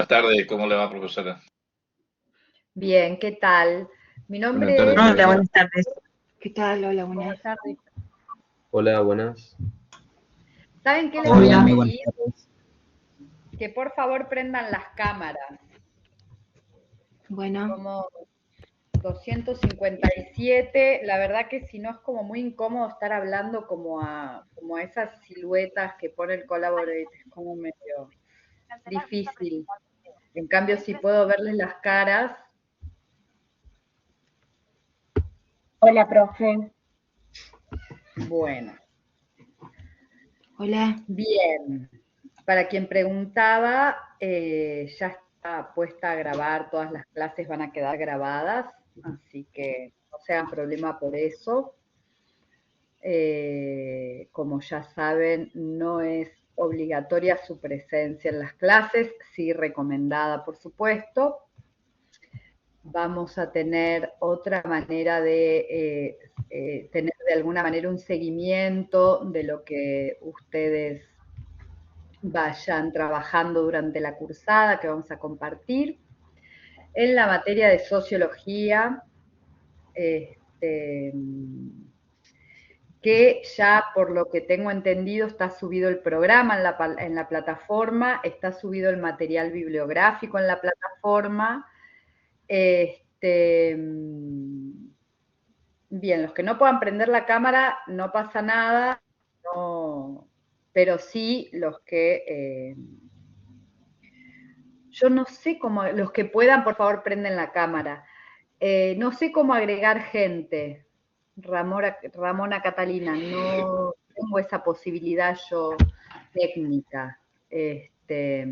Buenas tardes, ¿cómo le va, profesora? Bien, ¿qué tal? Mi Buenas nombre tardes, es... Hola, profesor. buenas tardes. ¿Qué tal? Hola, buenas. Buenas tardes. Hola, buenas. ¿Saben qué les voy a Hola, muy buenas pedir? tardes. Que por favor prendan las cámaras. Bueno, Como 257. La verdad que si no es como muy incómodo estar hablando como a esas siluetas que pone el Collaborate, es como medio difícil. En cambio, si puedo verles las caras, Hola, profe. bueno. hola. Bien, para quien preguntaba, ya está puesta a grabar, todas las clases van a quedar grabadas, así que no se hagan problema por eso. Como ya saben, no es obligatoria su presencia en las clases, sí recomendada, por supuesto. Vamos a tener otra manera de tener de alguna manera un seguimiento de lo que ustedes vayan trabajando durante la cursada que vamos a compartir. En la materia de sociología, este, que ya por lo que tengo entendido está subido el programa en la plataforma, está subido el material bibliográfico en la plataforma. Este, bien, los que no puedan prender la cámara no pasa nada, no, pero sí los que yo no sé cómo, los que puedan, por favor, prenden la cámara. No sé cómo agregar gente, Ramona Catalina, no tengo esa posibilidad yo técnica. Este,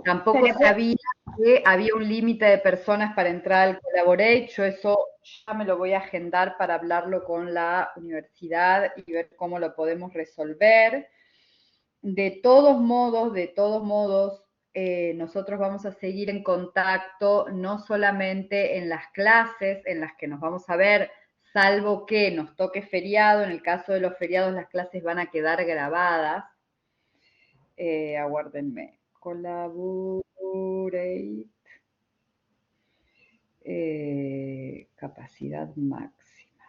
tampoco Se le sabía que había un límite de personas para entrar al Collaborate, yo eso ya me lo voy a agendar para hablarlo con la universidad y ver cómo lo podemos resolver. De todos modos, nosotros vamos a seguir en contacto, no solamente en las clases en las que nos vamos a ver, salvo que nos toque feriado. En el caso de los feriados, las clases van a quedar grabadas. Aguárdenme. Collaborate. Capacidad máxima.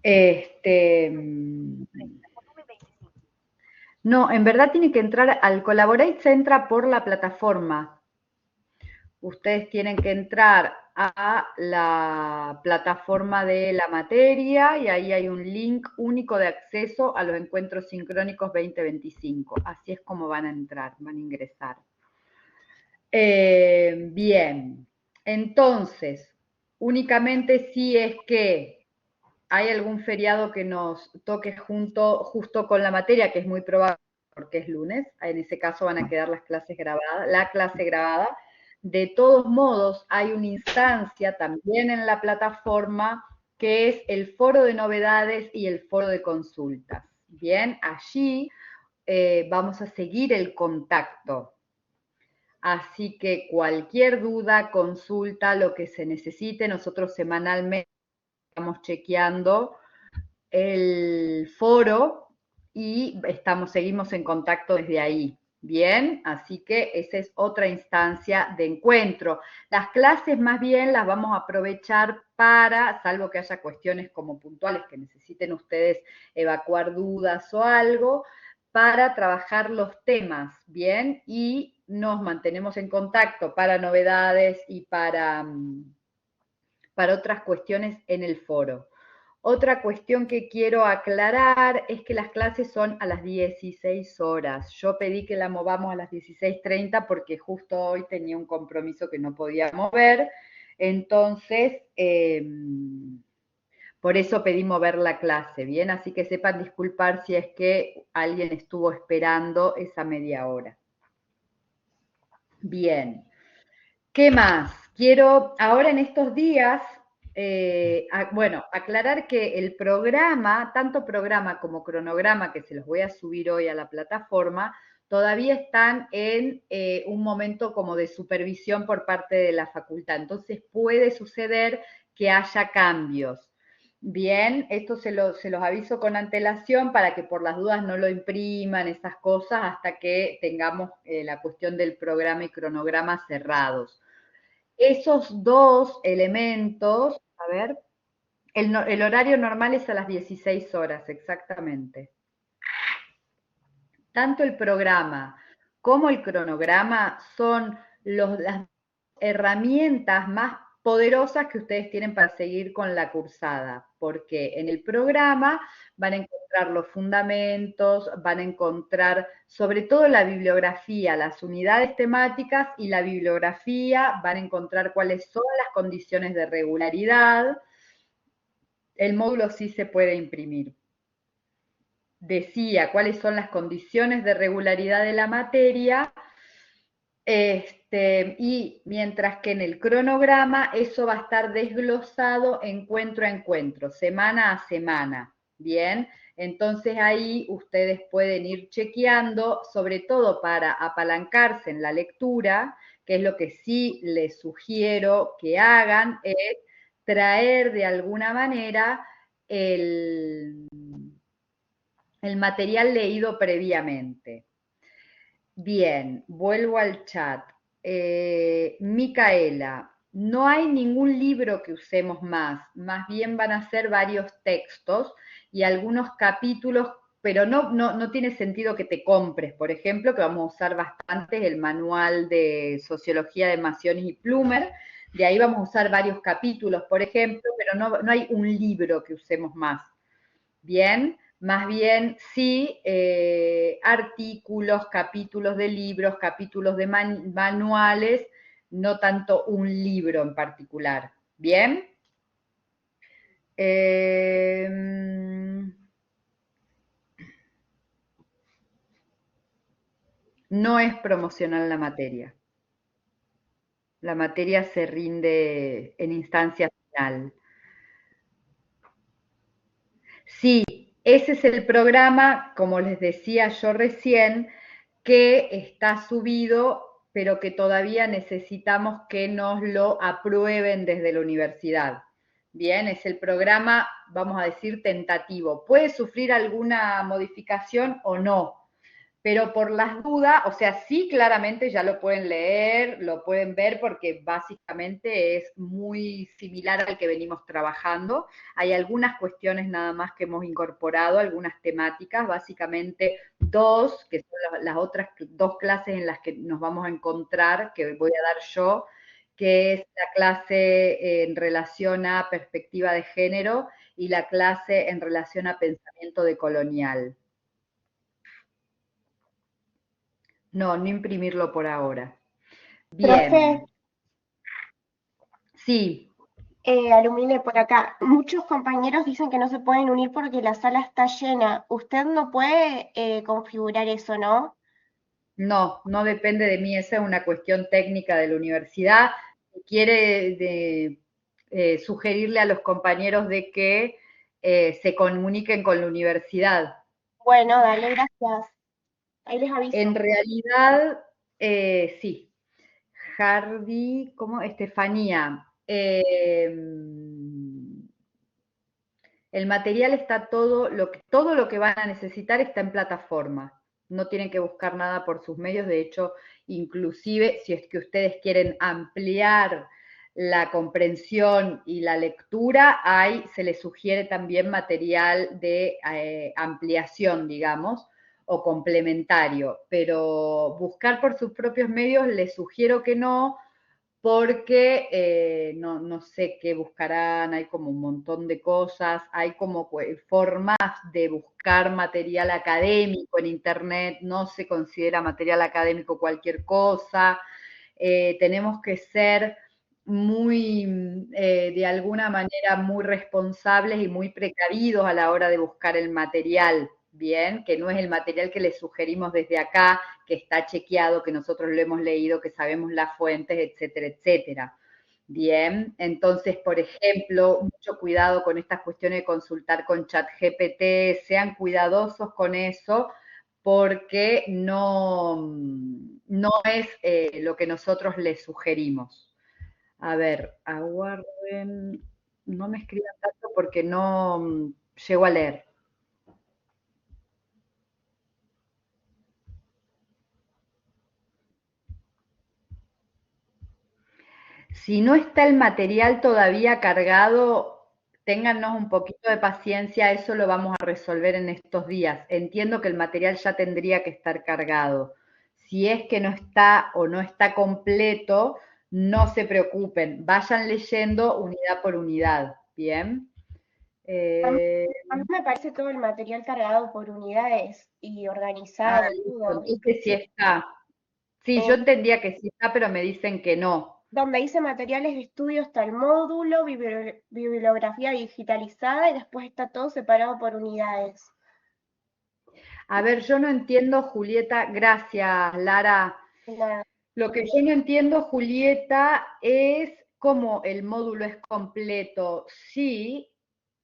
Este. No, en verdad tiene que entrar al Collaborate, se entra por la plataforma. Ustedes tienen que entrar a la plataforma de la materia y ahí hay un link único de acceso a los encuentros sincrónicos 2025. Así es como van a entrar, van a ingresar. Bien, entonces, únicamente si es que hay algún feriado que nos toque justo con la materia, que es muy probable porque es lunes, en ese caso van a quedar las clases grabadas, la clase grabada. De todos modos, hay una instancia también en la plataforma que es el foro de novedades y el foro de consultas. Bien, allí vamos a seguir el contacto. Así que cualquier duda, consulta, lo que se necesite, nosotros semanalmente estamos chequeando el foro y seguimos en contacto desde ahí. Bien, así que esa es otra instancia de encuentro. Las clases más bien las vamos a aprovechar para, salvo que haya cuestiones como puntuales que necesiten ustedes evacuar dudas o algo, para trabajar los temas, ¿bien? Y nos mantenemos en contacto para novedades y para otras cuestiones en el foro. Otra cuestión que quiero aclarar es que las clases son a las 16 horas. Yo pedí que la movamos a las 16:30 porque justo hoy tenía un compromiso que no podía mover. Entonces, por eso pedí mover la clase, ¿bien? Así que sepan disculpar si es que alguien estuvo esperando esa media hora. Bien. ¿Qué más? Quiero, ahora en estos días, bueno, aclarar que el programa, tanto programa como cronograma, que se los voy a subir hoy a la plataforma, todavía están en un momento como de supervisión por parte de la facultad. Entonces puede suceder que haya cambios. Bien, esto se los aviso con antelación para que por las dudas no lo impriman, esas cosas, hasta que tengamos la cuestión del programa y cronograma cerrados. Esos dos elementos, a ver, el horario normal es a las 16 horas, exactamente. Tanto el programa como el cronograma son las herramientas más poderosas que ustedes tienen para seguir con la cursada, porque en el programa van a encontrar los fundamentos, van a encontrar sobre todo la bibliografía, las unidades temáticas y la bibliografía, van a encontrar cuáles son las condiciones de regularidad. El módulo sí se puede imprimir. Decía cuáles son las condiciones de regularidad de la materia, y mientras que en el cronograma eso va a estar desglosado encuentro a encuentro, semana a semana, ¿bien? Entonces ahí ustedes pueden ir chequeando, sobre todo para apalancarse en la lectura, que es lo que sí les sugiero que hagan, es traer de alguna manera el material leído previamente. Bien, vuelvo al chat. Micaela, no hay ningún libro que usemos más bien van a ser varios textos y algunos capítulos, pero no tiene sentido que te compres, por ejemplo, que vamos a usar bastante el manual de Sociología de Maciones y Plumer, de ahí vamos a usar varios capítulos, por ejemplo, pero no hay un libro que usemos más. Bien, más bien sí, artículos, capítulos de libros, capítulos de manuales, no tanto un libro en particular. Bien. Eh, no es promocional la materia. La materia se rinde en instancia final. Sí, ese es el programa, como les decía yo recién, que está subido, pero que todavía necesitamos que nos lo aprueben desde la universidad. Bien, es el programa, vamos a decir, tentativo. Puede sufrir alguna modificación o no, pero por las dudas, o sea, sí claramente ya lo pueden leer, lo pueden ver porque básicamente es muy similar al que venimos trabajando. Hay algunas cuestiones nada más que hemos incorporado, algunas temáticas, básicamente dos, que son las otras dos clases en las que nos vamos a encontrar, que voy a dar yo, que es la clase en relación a perspectiva de género y la clase en relación a pensamiento decolonial. No imprimirlo por ahora. Profe, Bien. Sí, Alumine por acá. Muchos compañeros dicen que no se pueden unir porque la sala está llena. Usted no puede configurar eso, ¿no? no depende de mí, esa es una cuestión técnica de la universidad. Quiere sugerirle a los compañeros de que se comuniquen con la universidad. Bueno, dale, gracias. Ahí les En aviso. realidad, sí. Hardy, ¿cómo? Estefanía. El material está todo lo que van a necesitar está en plataforma. No tienen que buscar nada por sus medios. De hecho, inclusive si es que ustedes quieren ampliar la comprensión y la lectura, se les sugiere también material de ampliación, digamos, o complementario. Pero buscar por sus propios medios les sugiero que no, porque no sé qué buscarán, hay como un montón de cosas, hay como formas de buscar material académico en Internet, no se considera material académico cualquier cosa, tenemos que ser muy, de alguna manera, muy responsables y muy precavidos a la hora de buscar el material, bien, que no es el material que les sugerimos desde acá, que está chequeado, que nosotros lo hemos leído, que sabemos las fuentes, etcétera, etcétera. Bien, entonces, por ejemplo, mucho cuidado con estas cuestiones de consultar con ChatGPT, sean cuidadosos con eso, porque no es lo que nosotros les sugerimos. A ver, aguarden. no me escriban tanto porque no llego a leer. Si no está el material todavía cargado, téngannos un poquito de paciencia, eso lo vamos a resolver en estos días. Entiendo que el material ya tendría que estar cargado. Si es que no está o no está completo, no se preocupen, vayan leyendo unidad por unidad, ¿bien? A mí, Eh, a mí me parece todo el material cargado por unidades y organizado, listo, todo. entonces sí está. Sí, yo Eh, entendía que sí está, pero me dicen que no. donde dice materiales de estudio está el módulo, bibliografía digitalizada y después está todo separado por unidades. A ver, yo no entiendo, Julieta, gracias, Lara. La- Lo que yo no entiendo, Julieta, es cómo el módulo es completo. Sí,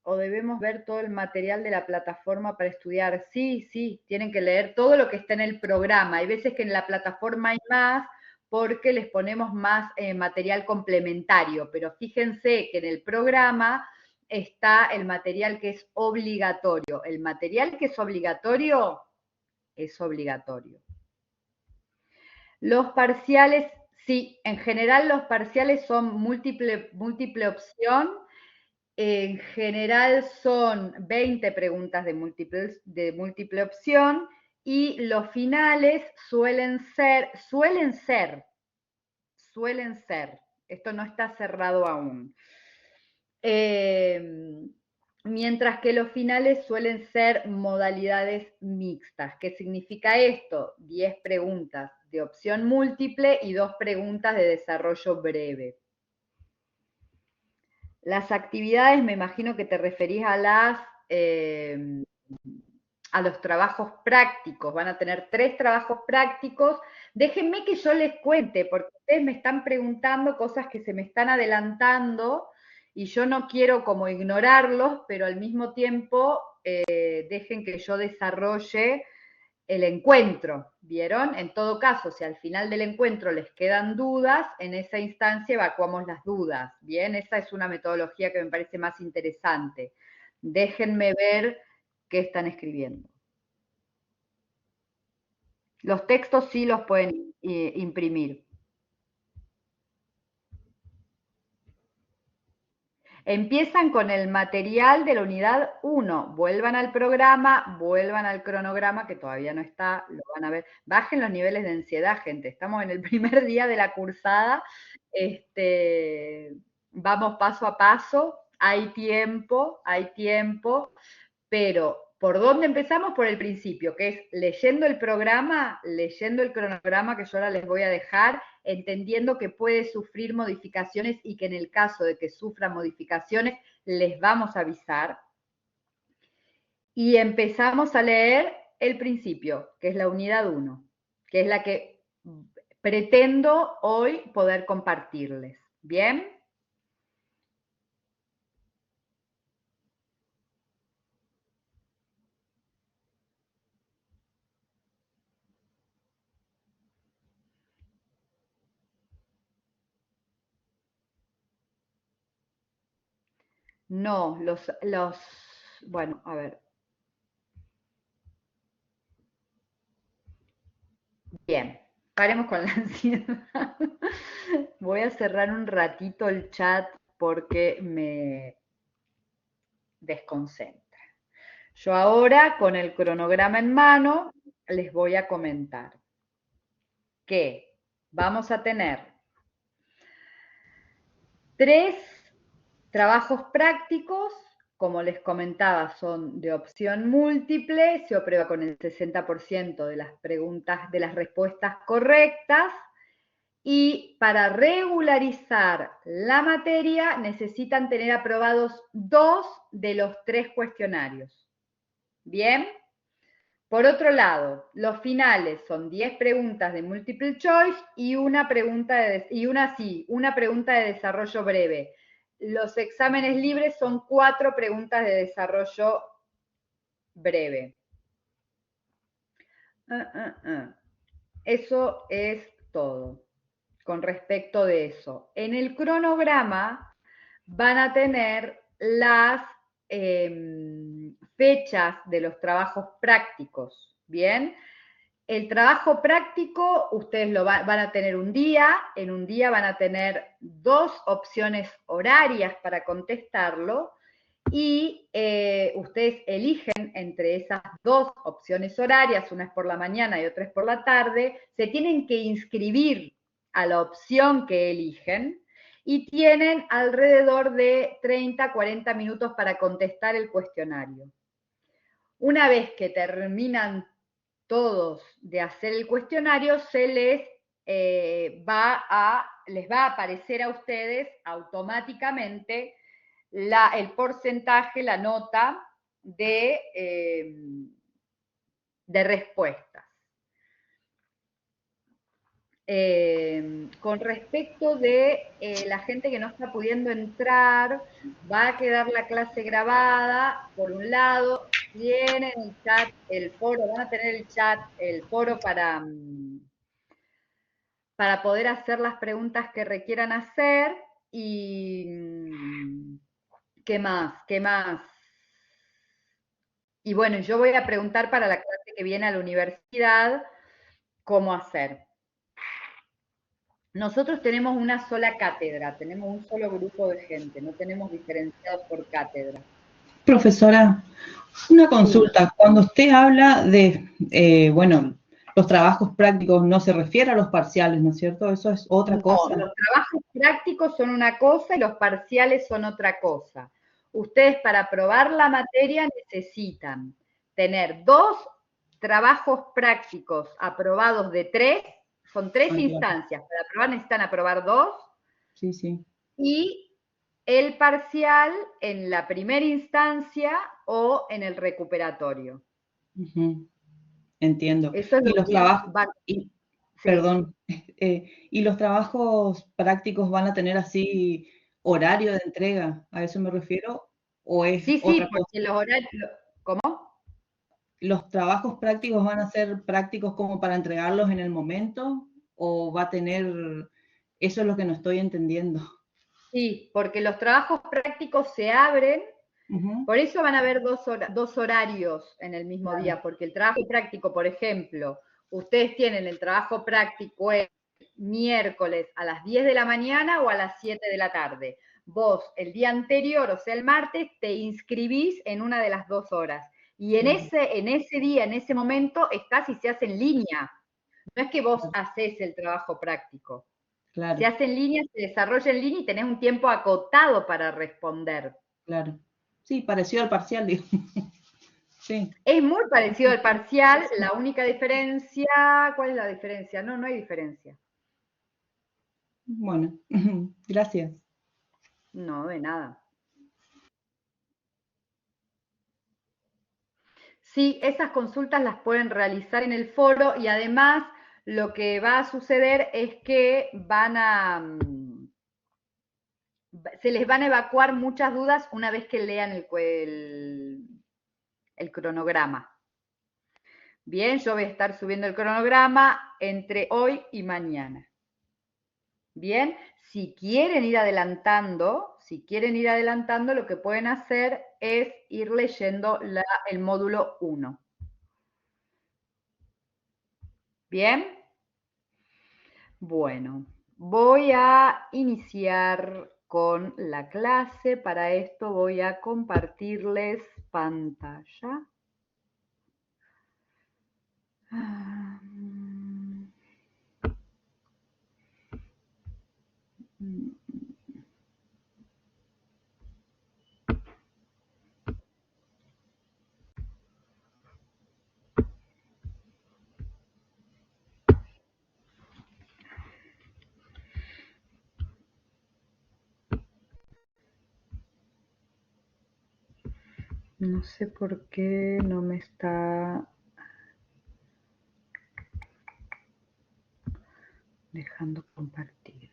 o debemos ver todo el material de la plataforma para estudiar. Sí, sí, tienen que leer todo lo que está en el programa. Hay veces que en la plataforma hay más porque les ponemos más material complementario, pero fíjense que en el programa está el material que es obligatorio. El material que es obligatorio es obligatorio. Los parciales, sí, en general los parciales son múltiple opción. En general son 20 preguntas de múltiple opción y los finales suelen ser, esto no está cerrado aún. Eh, Mientras que los finales suelen ser modalidades mixtas. ¿Qué significa esto? 10 preguntas de opción múltiple y 2 preguntas de desarrollo breve. Las actividades, me imagino que te referís a los trabajos prácticos. Van a tener 3 trabajos prácticos. Déjenme que yo les cuente, porque ustedes me están preguntando cosas que se me están adelantando y yo no quiero como ignorarlos, pero al mismo tiempo dejen que yo desarrolle el encuentro, ¿vieron? En todo caso, si al final del encuentro les quedan dudas, en esa instancia evacuamos las dudas, ¿bien? Esa es una metodología que me parece más interesante. Déjenme ver qué están escribiendo. Los textos sí los pueden imprimir. Empiezan con el material de la unidad 1. Vuelvan al programa, vuelvan al cronograma, que todavía no está, lo van a ver. Bajen los niveles de ansiedad, gente. Estamos en el primer día de la cursada. Vamos paso a paso. Hay tiempo, pero ¿por dónde empezamos? Por el principio, que es leyendo el programa, leyendo el cronograma que yo ahora les voy a dejar, entendiendo que puede sufrir modificaciones y que en el caso de que sufra modificaciones les vamos a avisar. Y empezamos a leer el principio, que es la unidad 1, que es la que pretendo hoy poder compartirles. ¿Bien? No, bueno, a ver. Bien, paremos con la ansiedad. Voy a cerrar un ratito el chat porque me desconcentra. Yo ahora, con el cronograma en mano, les voy a comentar que vamos a tener 3 trabajos prácticos, como les comentaba, son de opción múltiple, se aprueba con el 60% de las preguntas, de las respuestas correctas, y para regularizar la materia necesitan tener aprobados 2 de los 3 cuestionarios. ¿Bien? Por otro lado, los finales son 10 preguntas de multiple choice y una pregunta una pregunta de desarrollo breve. Los exámenes libres son 4 preguntas de desarrollo breve. Eso es todo con respecto de eso. En el cronograma van a tener las fechas de los trabajos prácticos, ¿bien? El trabajo práctico, ustedes van a tener un día, en un día van a tener 2 opciones horarias para contestarlo, y ustedes eligen entre esas 2 opciones horarias, una es por la mañana y otra es por la tarde, se tienen que inscribir a la opción que eligen y tienen alrededor de 30, 40 minutos para contestar el cuestionario. Una vez que terminan todos de hacer el cuestionario, les va a aparecer a ustedes automáticamente el porcentaje, la nota de respuestas. Con respecto de la gente que no está pudiendo entrar, va a quedar la clase grabada, por un lado, tienen el chat, el foro, van a tener el chat, el foro para poder hacer las preguntas que requieran hacer. Y ¿qué más? ¿Qué más? Y bueno, yo voy a preguntar para la clase que viene a la universidad cómo hacer. Nosotros tenemos una sola cátedra, tenemos un solo grupo de gente, no tenemos diferenciados por cátedra. Profesora, una consulta. Cuando usted habla de, bueno, los trabajos prácticos, no se refiere a los parciales, ¿no es cierto? Eso es otra cosa. Los trabajos prácticos son una cosa y los parciales son otra cosa. Ustedes para aprobar la materia necesitan tener 2 trabajos prácticos aprobados de 3, son 3 instancias, para aprobar necesitan aprobar 2. Sí, sí. Y el parcial en la primera instancia o en el recuperatorio. Entiendo. Eso es y los trabajos, sí. Perdón, ¿y los trabajos prácticos van a tener así horario de entrega? ¿A eso me refiero? ¿O es otra cosa? Porque los horarios, ¿cómo? ¿Los trabajos prácticos van a ser prácticos como para entregarlos en el momento? ¿O va a tener, eso es lo que no estoy entendiendo? Sí, porque los trabajos prácticos se abren, por eso van a haber 2 horarios en el mismo día, porque el trabajo práctico, por ejemplo, ustedes tienen el trabajo práctico el miércoles a las 10 de la mañana o a las 7 de la tarde. Vos el día anterior, o sea el martes, te inscribís en una de las 2 horas. Y en ese día, en ese momento, estás y se hace en línea. No es que vos haces el trabajo práctico. Claro. Se hace en línea, se desarrolla en línea y tenés un tiempo acotado para responder. Claro. Sí, parecido al parcial, digo. Sí. Es muy parecido al parcial, la única diferencia, ¿cuál es la diferencia? No, no hay diferencia. Bueno, gracias. No, de nada. Sí, esas consultas las pueden realizar en el foro y además lo que va a suceder es que se les van a evacuar muchas dudas una vez que lean el cronograma. Bien, yo voy a estar subiendo el cronograma entre hoy y mañana. Bien, si quieren ir adelantando, lo que pueden hacer es ir leyendo el módulo 1. Bien. Bueno, voy a iniciar con la clase. Para esto voy a compartirles pantalla. No sé por qué no me está dejando compartir.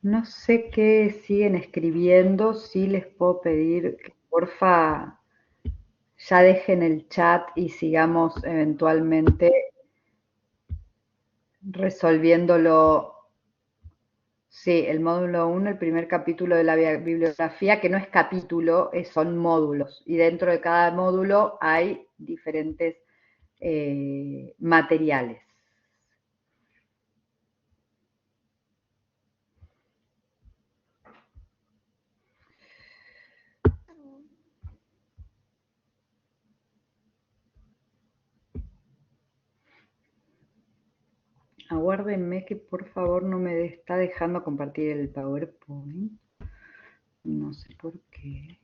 No sé qué siguen escribiendo, sí les puedo pedir que porfa ya dejen el chat y sigamos eventualmente resolviéndolo. Sí, el módulo 1, el primer capítulo de la bibliografía, que no es capítulo, son módulos. Y dentro de cada módulo hay diferentes materiales. Aguárdenme que por favor no me está dejando compartir el PowerPoint. No sé por qué.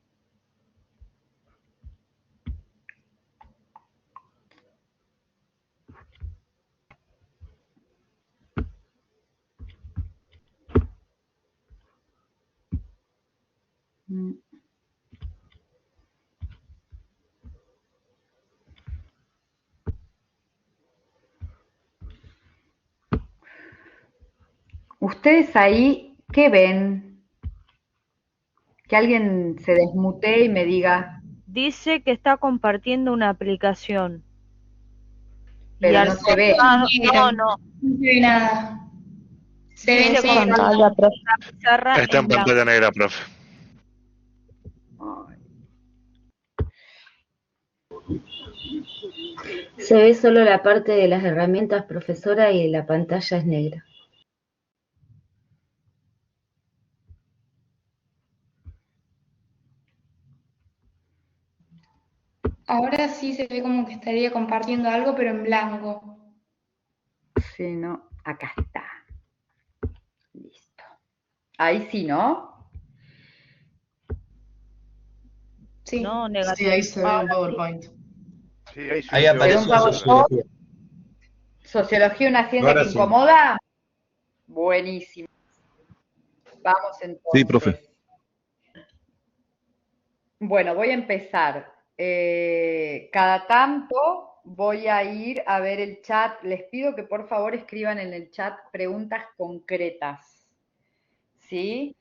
¿Ustedes ahí qué ven? Que alguien se desmutee y me diga. Dice que está compartiendo una aplicación. Pero no se ve. No. No se ve nada. Se ve Dice cero. pantalla, profe. Pizarra Está en blanco. pantalla negra, profe. Se ve solo la parte de las herramientas, profesora, y la pantalla es negra. Ahora sí se ve como que estaría compartiendo algo, pero en blanco. Sí, no. Acá está. Listo. Ahí sí, ¿no? Sí. No, negativo. Sí, ahí se ve un PowerPoint. Sí, Ahí aparece Pero un sociología. ¿Sociología una ciencia Ahora que sí. incomoda? Buenísimo. Vamos entonces. Sí, profe. Bueno, voy a empezar. Cada tanto voy a ir a ver el chat. Les pido que por favor escriban en el chat preguntas concretas. ¿Sí?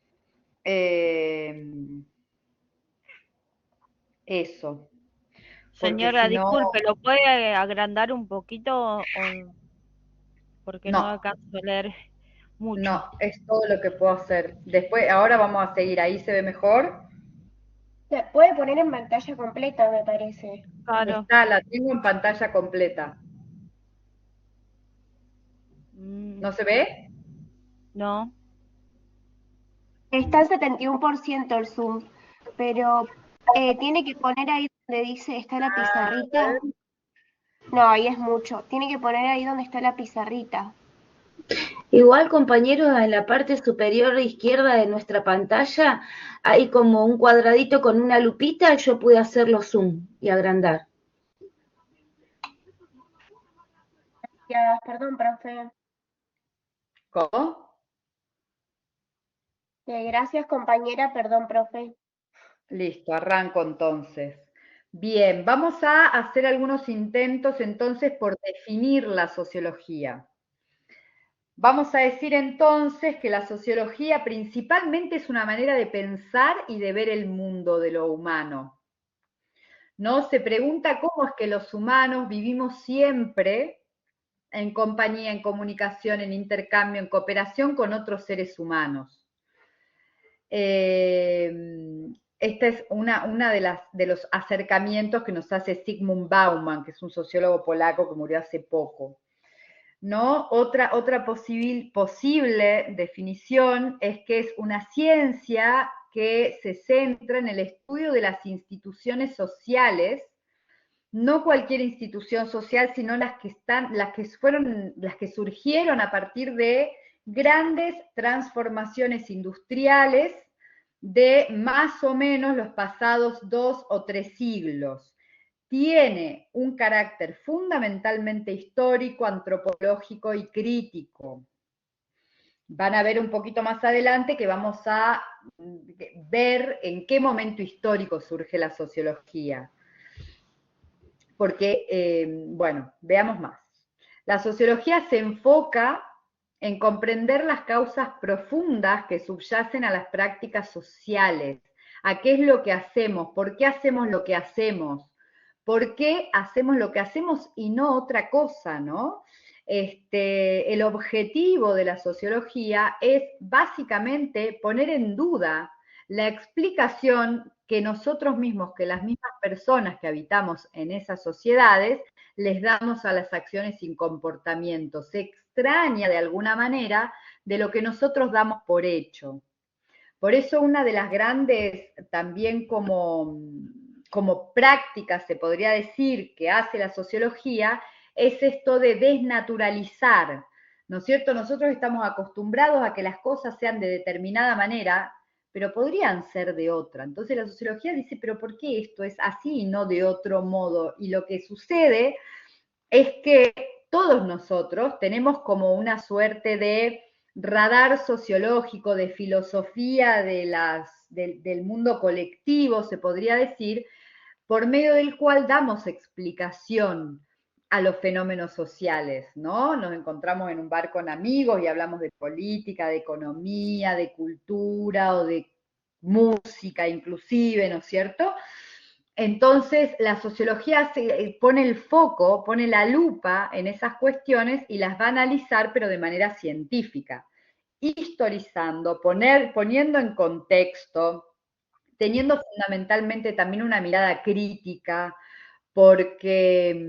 Eso. Porque Señora, si no, disculpe, ¿lo puede agrandar un poquito? Porque no No. alcanzo a leer mucho. no, es todo lo que puedo hacer. Después, ahora vamos a seguir. Ahí se ve mejor. La puede poner en pantalla completa, me parece. Claro. La tengo en pantalla completa. ¿No se ve? No. Está en 71% el Zoom, pero tiene que poner ahí donde dice, está la pizarrita. No, ahí es mucho. Tiene que poner ahí donde está la pizarrita. Igual, compañeros, en la parte superior izquierda de nuestra pantalla hay como un cuadradito con una lupita. Yo pude hacerlo zoom y agrandar. Ya, perdón, profe. ¿Cómo? Gracias, compañera, perdón, profe. Listo, arranco entonces. Bien, vamos a hacer algunos intentos entonces por definir la sociología. Vamos a decir entonces que la sociología principalmente es una manera de pensar y de ver el mundo de lo humano. ¿No? Se pregunta cómo es que los humanos vivimos siempre en compañía, en comunicación, en intercambio, en cooperación con otros seres humanos. Esta es una de los acercamientos que nos hace Zygmunt Bauman, que es un sociólogo polaco que murió hace poco. ¿No? Otra posible definición es que es una ciencia que se centra en el estudio de las instituciones sociales, no cualquier institución social, sino las que surgieron a partir de grandes transformaciones industriales de más o menos los pasados 2 o 3 siglos. Tiene un carácter fundamentalmente histórico, antropológico y crítico. Van a ver un poquito más adelante que vamos a ver en qué momento histórico surge la sociología. Porque, bueno, veamos más. La sociología se enfoca en comprender las causas profundas que subyacen a las prácticas sociales, a qué es lo que hacemos, por qué hacemos lo que hacemos, por qué hacemos lo que hacemos y no otra cosa, ¿no? el objetivo de la sociología es básicamente poner en duda la explicación que nosotros mismos, que las mismas personas que habitamos en esas sociedades, les damos a las acciones y comportamientos. Se extraña de alguna manera de lo que nosotros damos por hecho. Por eso una de las grandes, también como prácticas, se podría decir, que hace la sociología, es esto de desnaturalizar, ¿no es cierto? Nosotros estamos acostumbrados a que las cosas sean de determinada manera, pero podrían ser de otra. Entonces la sociología dice, pero ¿por qué esto es así y no de otro modo? Y lo que sucede es que todos nosotros tenemos como una suerte de radar sociológico, de filosofía del mundo colectivo, se podría decir, por medio del cual damos explicación a los fenómenos sociales, ¿no? Nos encontramos en un bar con amigos y hablamos de política, de economía, de cultura o de música inclusive, ¿no es cierto? Entonces, la sociología pone el foco, pone la lupa en esas cuestiones y las va a analizar, pero de manera científica, historizando, poniendo en contexto, teniendo fundamentalmente también una mirada crítica, porque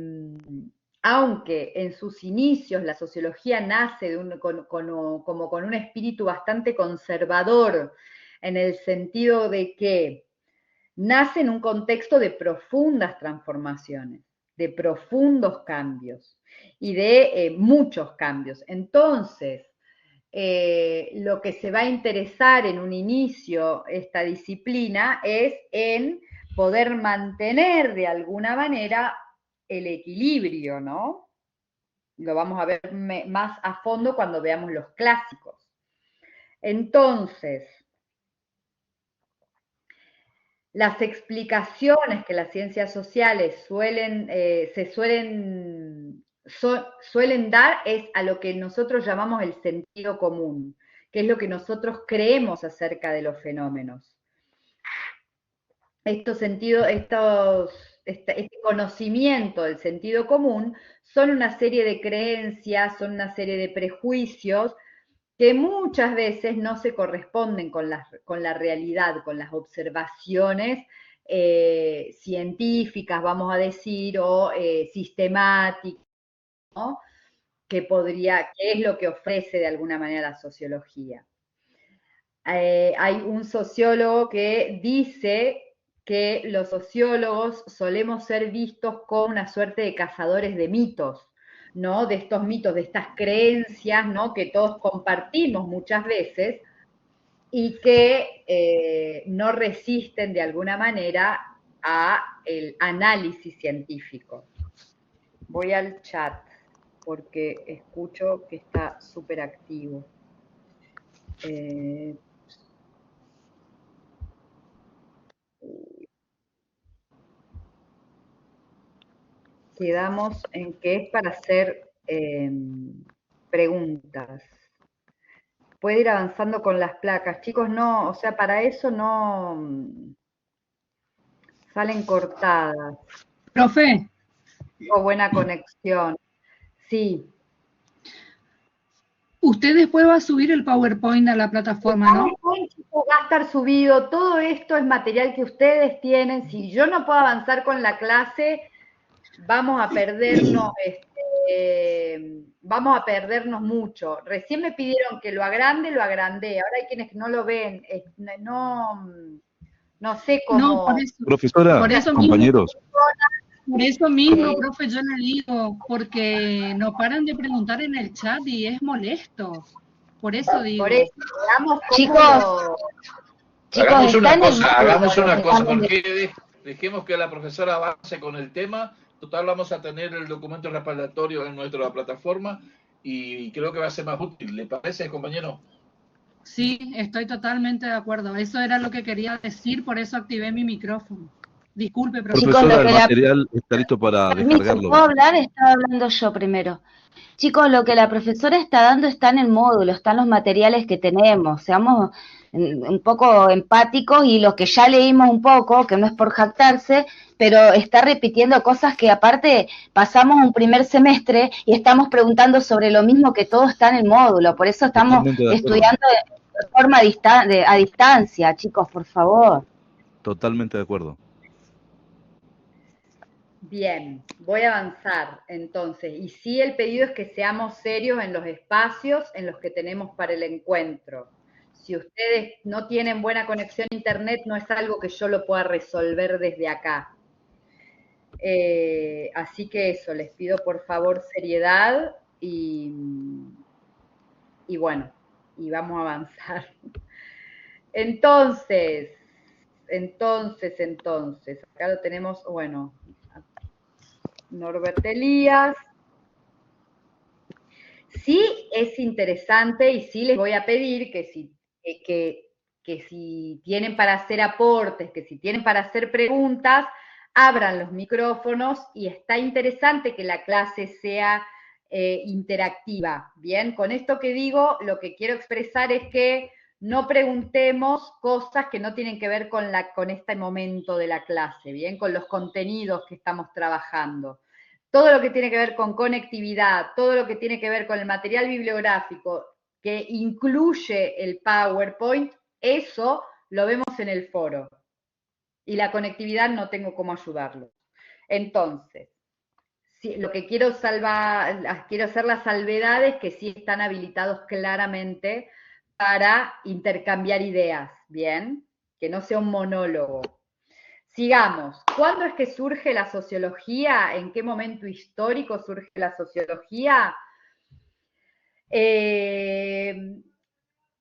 aunque en sus inicios la sociología nace como con un espíritu bastante conservador, en el sentido de que nace en un contexto de profundas transformaciones, de profundos cambios y de muchos cambios. Entonces, lo que se va a interesar en un inicio esta disciplina es en poder mantener de alguna manera el equilibrio, ¿no? Lo vamos a ver más a fondo cuando veamos los clásicos. Entonces, las explicaciones que las ciencias sociales suelen dar es a lo que nosotros llamamos el sentido común, que es lo que nosotros creemos acerca de los fenómenos. Este conocimiento del sentido común son una serie de creencias, son una serie de prejuicios que muchas veces no se corresponden con la realidad, con las observaciones científicas, vamos a decir, o sistemáticas, ¿no? que es lo que ofrece de alguna manera la sociología. Hay un sociólogo que dice que los sociólogos solemos ser vistos como una suerte de cazadores de mitos, ¿no? De estos mitos, de estas creencias, ¿no? Que todos compartimos muchas veces y que no resisten de alguna manera al análisis científico. Voy al chat porque escucho que está súper activo. Quedamos en que es para hacer preguntas. Puede ir avanzando con las placas. Chicos, no, o sea, para eso no salen cortadas. Profe. O buena conexión. Sí. Usted después va a subir el PowerPoint a la plataforma, ¿no? El PowerPoint va a estar subido. Todo esto es material que ustedes tienen. Si yo no puedo avanzar con la clase, vamos a perdernos mucho. Recién me pidieron que lo agrandé. Ahora hay quienes no lo ven. No sé cómo. No, por eso, profesora, por eso compañeros. Por eso mismo, profe, yo le digo, porque no paran de preguntar en el chat y es molesto. Por eso digo. Por eso, chicos, hagamos una cosa, porque dejemos que la profesora avance con el tema. Total, vamos a tener el documento respaldatorio en nuestra plataforma y creo que va a ser más útil. ¿Le parece, compañero? Sí, estoy totalmente de acuerdo. Eso era lo que quería decir, por eso activé mi micrófono. Disculpe, profesora. Profesora, el material está listo para descargarlo. ¿Puedo hablar? Estaba hablando yo primero. Chicos, lo que la profesora está dando está en el módulo, están los materiales que tenemos. un poco empáticos, y los que ya leímos un poco, que no es por jactarse, pero está repitiendo cosas que aparte pasamos un primer semestre y estamos preguntando sobre lo mismo que todo está en el módulo, por eso estamos Totalmente de acuerdo. estudiando de forma a distancia, chicos, por favor. Totalmente de acuerdo. Bien, voy a avanzar entonces. Y sí, el pedido es que seamos serios en los espacios en los que tenemos para el encuentro. Si ustedes no tienen buena conexión a internet, no es algo que yo lo pueda resolver desde acá. Así que eso, les pido por favor seriedad y bueno, y vamos a avanzar. Entonces, acá lo tenemos, bueno, Norbert Elías. Sí es interesante y sí les voy a pedir que si tienen para hacer aportes, que si tienen para hacer preguntas, abran los micrófonos, y está interesante que la clase sea interactiva. Bien, con esto que digo, lo que quiero expresar es que no preguntemos cosas que no tienen que ver con este momento de la clase, bien, con los contenidos que estamos trabajando. Todo lo que tiene que ver con conectividad, todo lo que tiene que ver con el material bibliográfico que incluye el PowerPoint, eso lo vemos en el foro. Y la conectividad no tengo cómo ayudarlo. Entonces, lo que quiero hacer la salvedad es que sí están habilitados claramente para intercambiar ideas, ¿bien? Que no sea un monólogo. Sigamos. ¿Cuándo es que surge la sociología? ¿En qué momento histórico surge la sociología?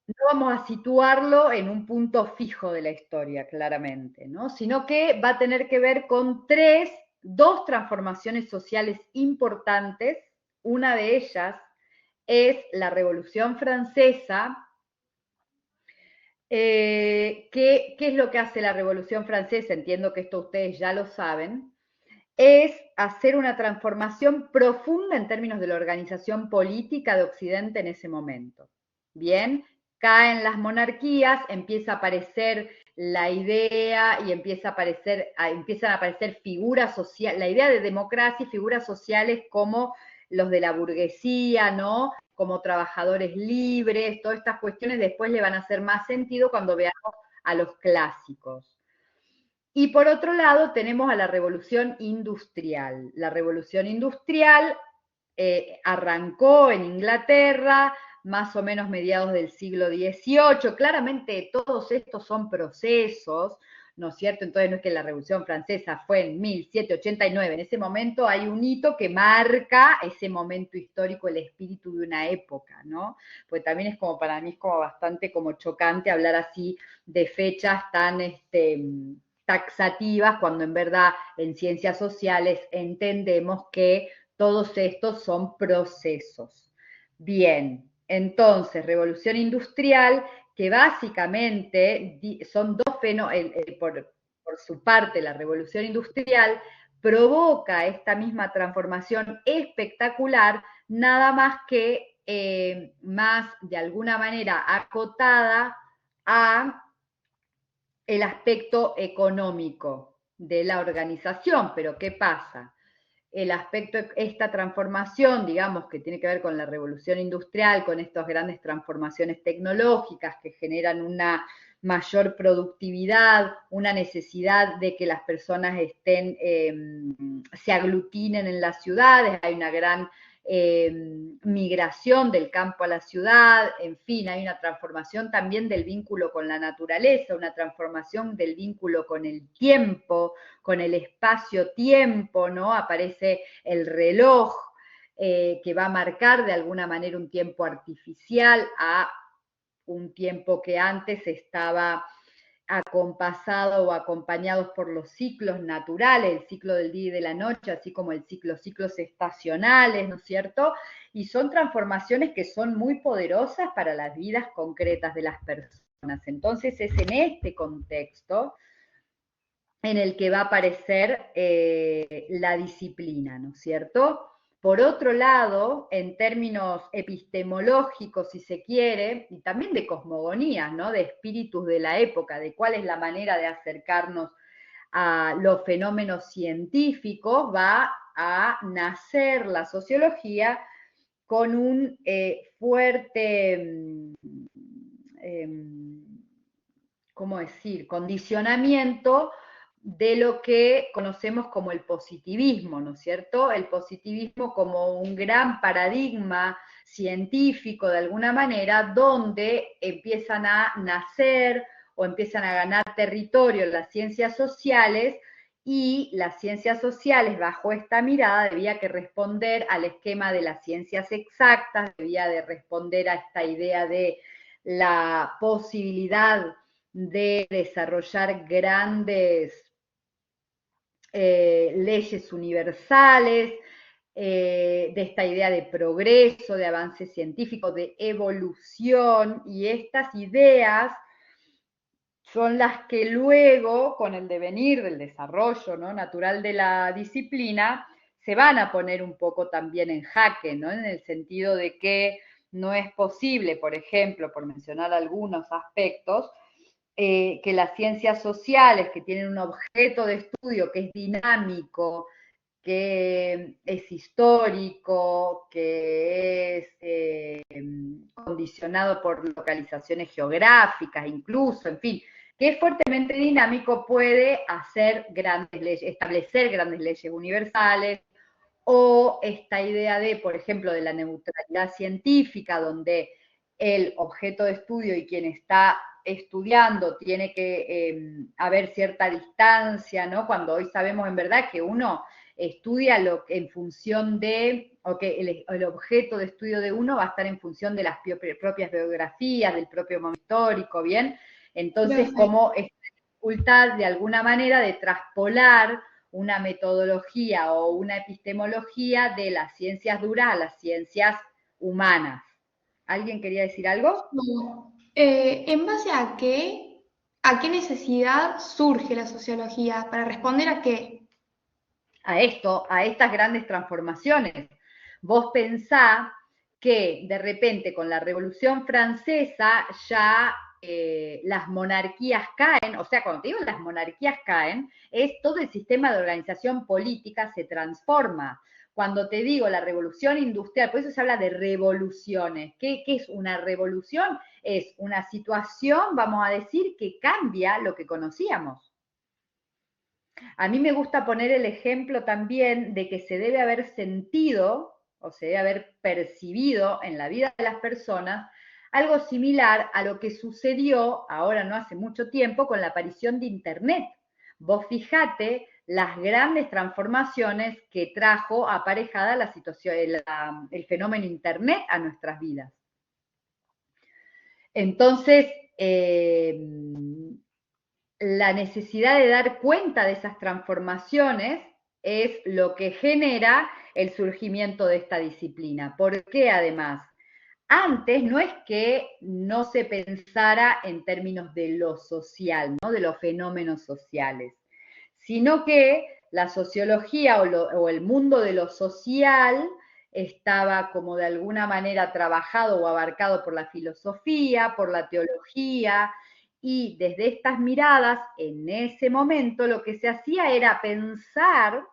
No vamos a situarlo en un punto fijo de la historia, claramente, ¿no? Sino que va a tener que ver con dos transformaciones sociales importantes. Una de ellas es la Revolución Francesa. ¿Qué es lo que hace la Revolución Francesa? Entiendo que esto ustedes ya lo saben. Es hacer una transformación profunda en términos de la organización política de Occidente en ese momento. Bien, caen las monarquías, empieza a aparecer la idea y empiezan a aparecer figuras sociales, la idea de democracia y figuras sociales como los de la burguesía, ¿no? Como trabajadores libres, todas estas cuestiones después le van a hacer más sentido cuando veamos a los clásicos. Y por otro lado tenemos a la Revolución Industrial. La Revolución Industrial arrancó en Inglaterra, más o menos mediados del siglo XVIII. Claramente todos estos son procesos, ¿no es cierto? Entonces no es que la Revolución Francesa fue en 1789, en ese momento hay un hito que marca ese momento histórico, el espíritu de una época, ¿no? Pues también es como, para mí es como bastante como chocante hablar así de fechas tan taxativas, cuando en verdad en ciencias sociales entendemos que todos estos son procesos. Bien, entonces, revolución industrial, que básicamente son dos fenómenos, por su parte, la revolución industrial provoca esta misma transformación espectacular, nada más que más de alguna manera acotada a el aspecto económico de la organización. Pero ¿qué pasa? Esta transformación, digamos, que tiene que ver con la revolución industrial, con estas grandes transformaciones tecnológicas que generan una mayor productividad, una necesidad de que las personas se aglutinen en las ciudades, hay una gran migración del campo a la ciudad, en fin, hay una transformación también del vínculo con la naturaleza, una transformación del vínculo con el tiempo, con el espacio-tiempo, ¿no? Aparece el reloj que va a marcar de alguna manera un tiempo artificial a un tiempo que antes estaba acompasado o acompañados por los ciclos naturales, el ciclo del día y de la noche, así como ciclos estacionales, ¿no es cierto? Y son transformaciones que son muy poderosas para las vidas concretas de las personas. Entonces es en este contexto en el que va a aparecer la disciplina, ¿no es cierto? Por otro lado, en términos epistemológicos, si se quiere, y también de cosmogonías, ¿no? De espíritus de la época, de cuál es la manera de acercarnos a los fenómenos científicos, va a nacer la sociología con un fuerte, ¿cómo decir?, condicionamiento de lo que conocemos como el positivismo, ¿no es cierto? El positivismo como un gran paradigma científico, de alguna manera, donde empiezan a nacer o empiezan a ganar territorio en las ciencias sociales, y las ciencias sociales, bajo esta mirada, debía que responder al esquema de las ciencias exactas, debía de responder a esta idea de la posibilidad de desarrollar grandes leyes universales, de esta idea de progreso, de avance científico, de evolución, y estas ideas son las que luego, con el devenir del desarrollo, ¿no?, natural de la disciplina, se van a poner un poco también en jaque, ¿no?, en el sentido de que no es posible, por ejemplo, por mencionar algunos aspectos, que las ciencias sociales, que tienen un objeto de estudio que es dinámico, que es histórico, que es condicionado por localizaciones geográficas incluso, en fin, que es fuertemente dinámico, puede hacer grandes leyes, establecer grandes leyes universales, o esta idea de, por ejemplo, de la neutralidad científica, donde el objeto de estudio y quien está estudiando tiene que haber cierta distancia, ¿no? Cuando hoy sabemos en verdad que uno estudia en función de, o que el objeto de estudio de uno va a estar en función de las propias biografías, del propio momento histórico, ¿bien? Entonces, como esta dificultad de alguna manera de traspolar una metodología o una epistemología de las ciencias duras a las ciencias humanas. ¿Alguien quería decir algo? No. ¿En base a qué necesidad surge la sociología? ¿Para responder a qué? A esto, a estas grandes transformaciones. Vos pensá que de repente con la Revolución Francesa ya las monarquías caen, o sea, cuando te digo las monarquías caen, es todo el sistema de organización política se transforma. Cuando te digo la revolución industrial, por eso se habla de revoluciones. ¿Qué es una revolución? Es una situación, vamos a decir, que cambia lo que conocíamos. A mí me gusta poner el ejemplo también de que se debe haber sentido o se debe haber percibido en la vida de las personas algo similar a lo que sucedió, ahora no hace mucho tiempo, con la aparición de Internet. Vos fijate las grandes transformaciones que trajo aparejada la situación, el fenómeno Internet a nuestras vidas. Entonces, la necesidad de dar cuenta de esas transformaciones es lo que genera el surgimiento de esta disciplina. ¿Por qué además? Antes no es que no se pensara en términos de lo social, ¿no?, de los fenómenos sociales, sino que la sociología o el mundo de lo social estaba como de alguna manera trabajado o abarcado por la filosofía, por la teología, y desde estas miradas, en ese momento, lo que se hacía era pensar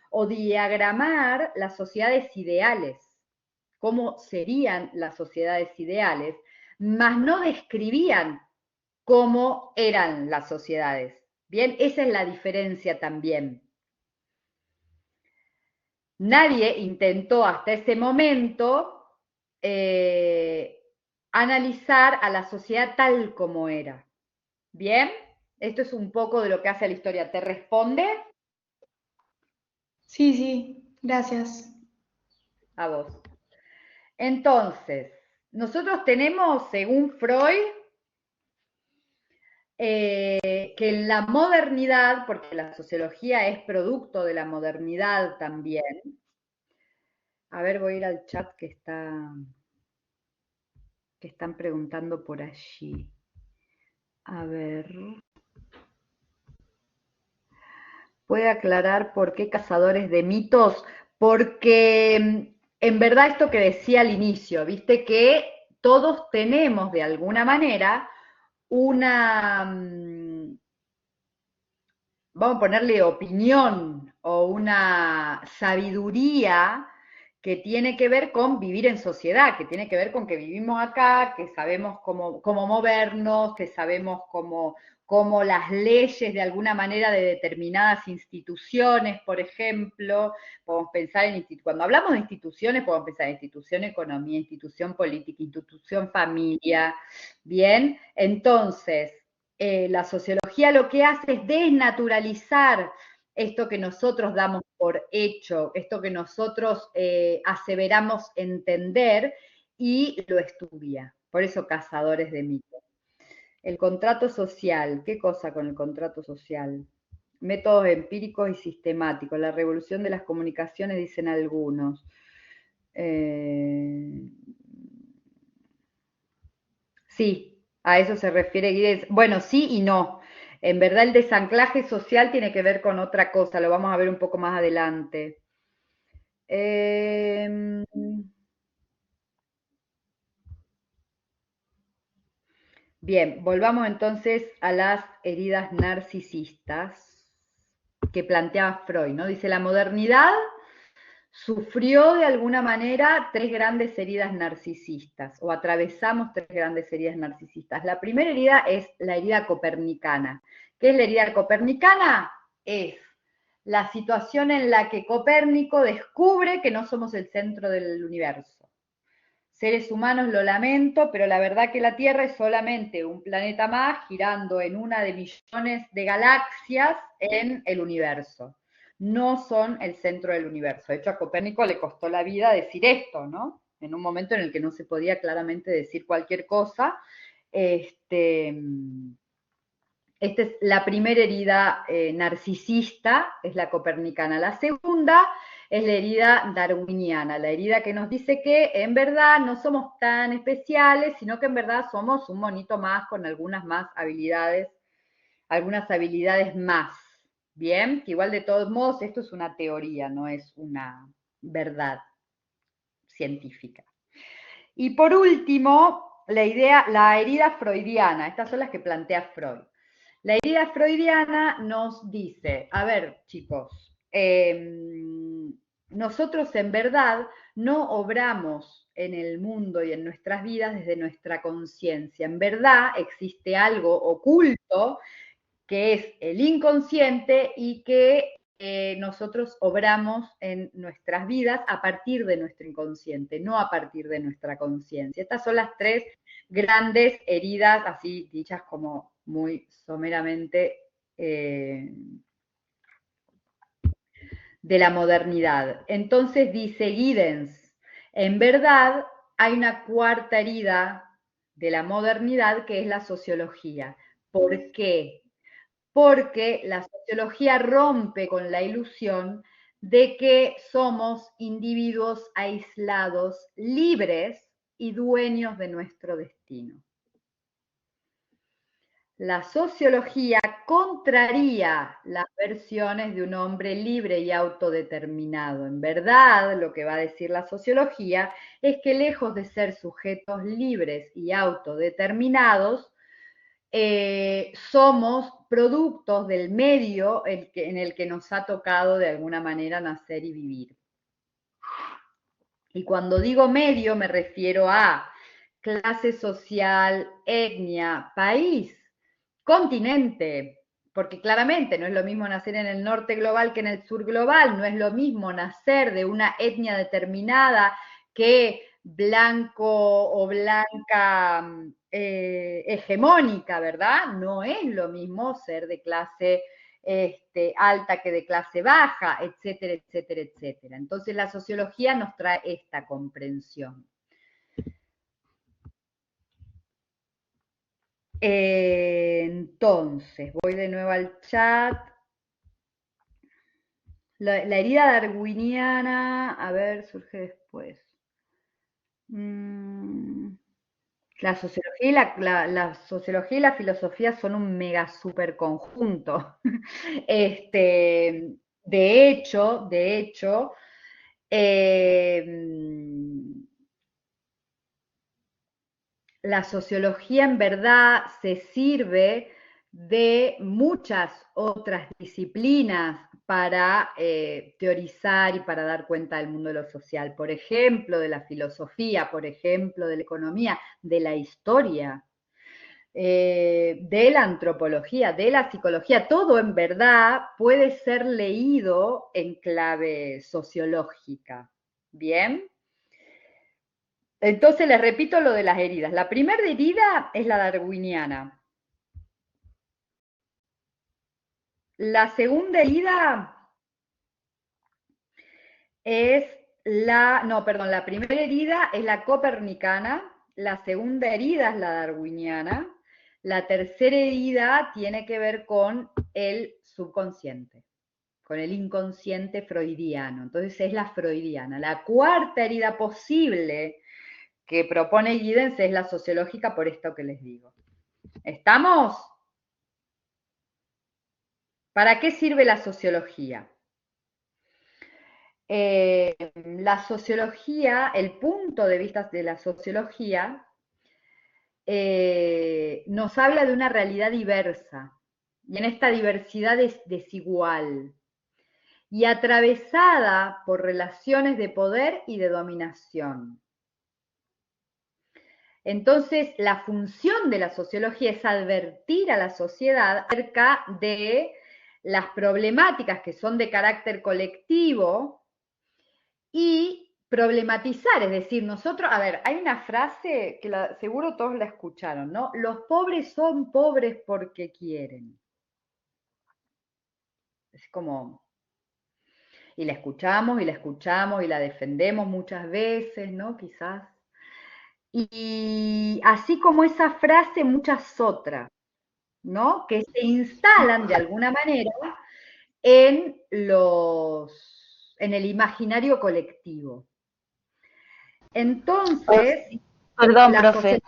o diagramar las sociedades ideales, cómo serían las sociedades ideales, mas no describían cómo eran las sociedades. Bien, esa es la diferencia también. Nadie intentó hasta ese momento analizar a la sociedad tal como era. Bien, esto es un poco de lo que hace la historia. ¿Te responde? Sí, gracias. A vos. Entonces, nosotros tenemos, según Freud, que en la modernidad, porque la sociología es producto de la modernidad también. A ver, voy a ir al chat que están preguntando por allí. A ver. ¿Puede aclarar por qué Cazadores de Mitos? porque en verdad esto que decía al inicio, viste que todos tenemos de alguna manera una, vamos a ponerle opinión o una sabiduría que tiene que ver con vivir en sociedad, que tiene que ver con que vivimos acá, que sabemos cómo movernos, que sabemos cómo las leyes de alguna manera de determinadas instituciones, por ejemplo, podemos pensar cuando hablamos de instituciones, podemos pensar en institución economía, institución política, institución familia, ¿bien? Entonces, la sociología lo que hace es desnaturalizar esto que nosotros damos por hecho, esto que nosotros aseveramos entender y lo estudia. Por eso cazadores de mitos. El contrato social, ¿qué cosa con el contrato social? Métodos empíricos y sistemáticos, la revolución de las comunicaciones, dicen algunos. Sí, a eso se refiere Guides. Bueno, sí y no. En verdad el desanclaje social tiene que ver con otra cosa, lo vamos a ver un poco más adelante. Bien, volvamos entonces a las heridas narcisistas que planteaba Freud, ¿no? Dice, la modernidad sufrió de alguna manera tres grandes heridas narcisistas, o atravesamos tres grandes heridas narcisistas. La primera herida es la herida copernicana. ¿Qué es la herida copernicana? Es la situación en la que Copérnico descubre que no somos el centro del universo. Seres humanos, lo lamento, pero la verdad que la Tierra es solamente un planeta más girando en una de millones de galaxias en el universo. No son el centro del universo. De hecho, a Copérnico le costó la vida decir esto, ¿no? En un momento en el que no se podía claramente decir cualquier cosa. Esta es la primera herida narcisista, es la copernicana. La segunda es la herida darwiniana, la herida que nos dice que en verdad no somos tan especiales, sino que en verdad somos un monito más con algunas más habilidades, algunas habilidades más. Bien, que igual de todos modos esto es una teoría, no es una verdad científica. Y por último, la herida freudiana, estas son las que plantea Freud. La herida freudiana nos dice, a ver, chicos, nosotros en verdad no obramos en el mundo y en nuestras vidas desde nuestra conciencia. En verdad existe algo oculto que es el inconsciente y que nosotros obramos en nuestras vidas a partir de nuestro inconsciente, no a partir de nuestra conciencia. Estas son las tres grandes heridas, así dichas como muy someramente, de la modernidad. Entonces dice Giddens, en verdad hay una cuarta herida de la modernidad que es la sociología. ¿Por qué? Porque la sociología rompe con la ilusión de que somos individuos aislados, libres y dueños de nuestro destino. La sociología contraría las versiones de un hombre libre y autodeterminado. En verdad, lo que va a decir la sociología es que lejos de ser sujetos libres y autodeterminados, somos productos del medio en el que nos ha tocado de alguna manera nacer y vivir. Y cuando digo medio me refiero a clase social, etnia, país, continente, porque claramente no es lo mismo nacer en el norte global que en el sur global, no es lo mismo nacer de una etnia determinada que blanco o blanca hegemónica, ¿verdad? No es lo mismo ser de clase alta que de clase baja, etcétera, etcétera, etcétera. Entonces la sociología nos trae esta comprensión. Entonces, voy de nuevo al chat. La herida darwiniana, a ver, surge después. La sociología y la filosofía son un mega super conjunto. De hecho, La sociología en verdad se sirve de muchas otras disciplinas para teorizar y para dar cuenta del mundo de lo social. Por ejemplo, de la filosofía, por ejemplo, de la economía, de la historia, de la antropología, de la psicología. Todo en verdad puede ser leído en clave sociológica. ¿Bien? Entonces les repito lo de las heridas. La primera herida es la darwiniana. La segunda herida es la primera herida es la copernicana, la segunda herida es la darwiniana, la tercera herida tiene que ver con el subconsciente, con el inconsciente freudiano. Entonces es la freudiana. La cuarta herida posible que propone Giddens es la sociológica, por esto que les digo. ¿Estamos? ¿Para qué sirve la sociología? La sociología, el punto de vista de la sociología, nos habla de una realidad diversa, y en esta diversidad es desigual, y atravesada por relaciones de poder y de dominación. Entonces, la función de la sociología es advertir a la sociedad acerca de las problemáticas que son de carácter colectivo y problematizar, es decir, nosotros, a ver, hay una frase que seguro todos la escucharon, ¿no? Los pobres son pobres porque quieren. Es como, y la escuchamos y la escuchamos y la defendemos muchas veces, ¿no? Quizás. Y así como esa frase, muchas otras, ¿no? Que se instalan de alguna manera en el imaginario colectivo. Entonces, Perdón, profe.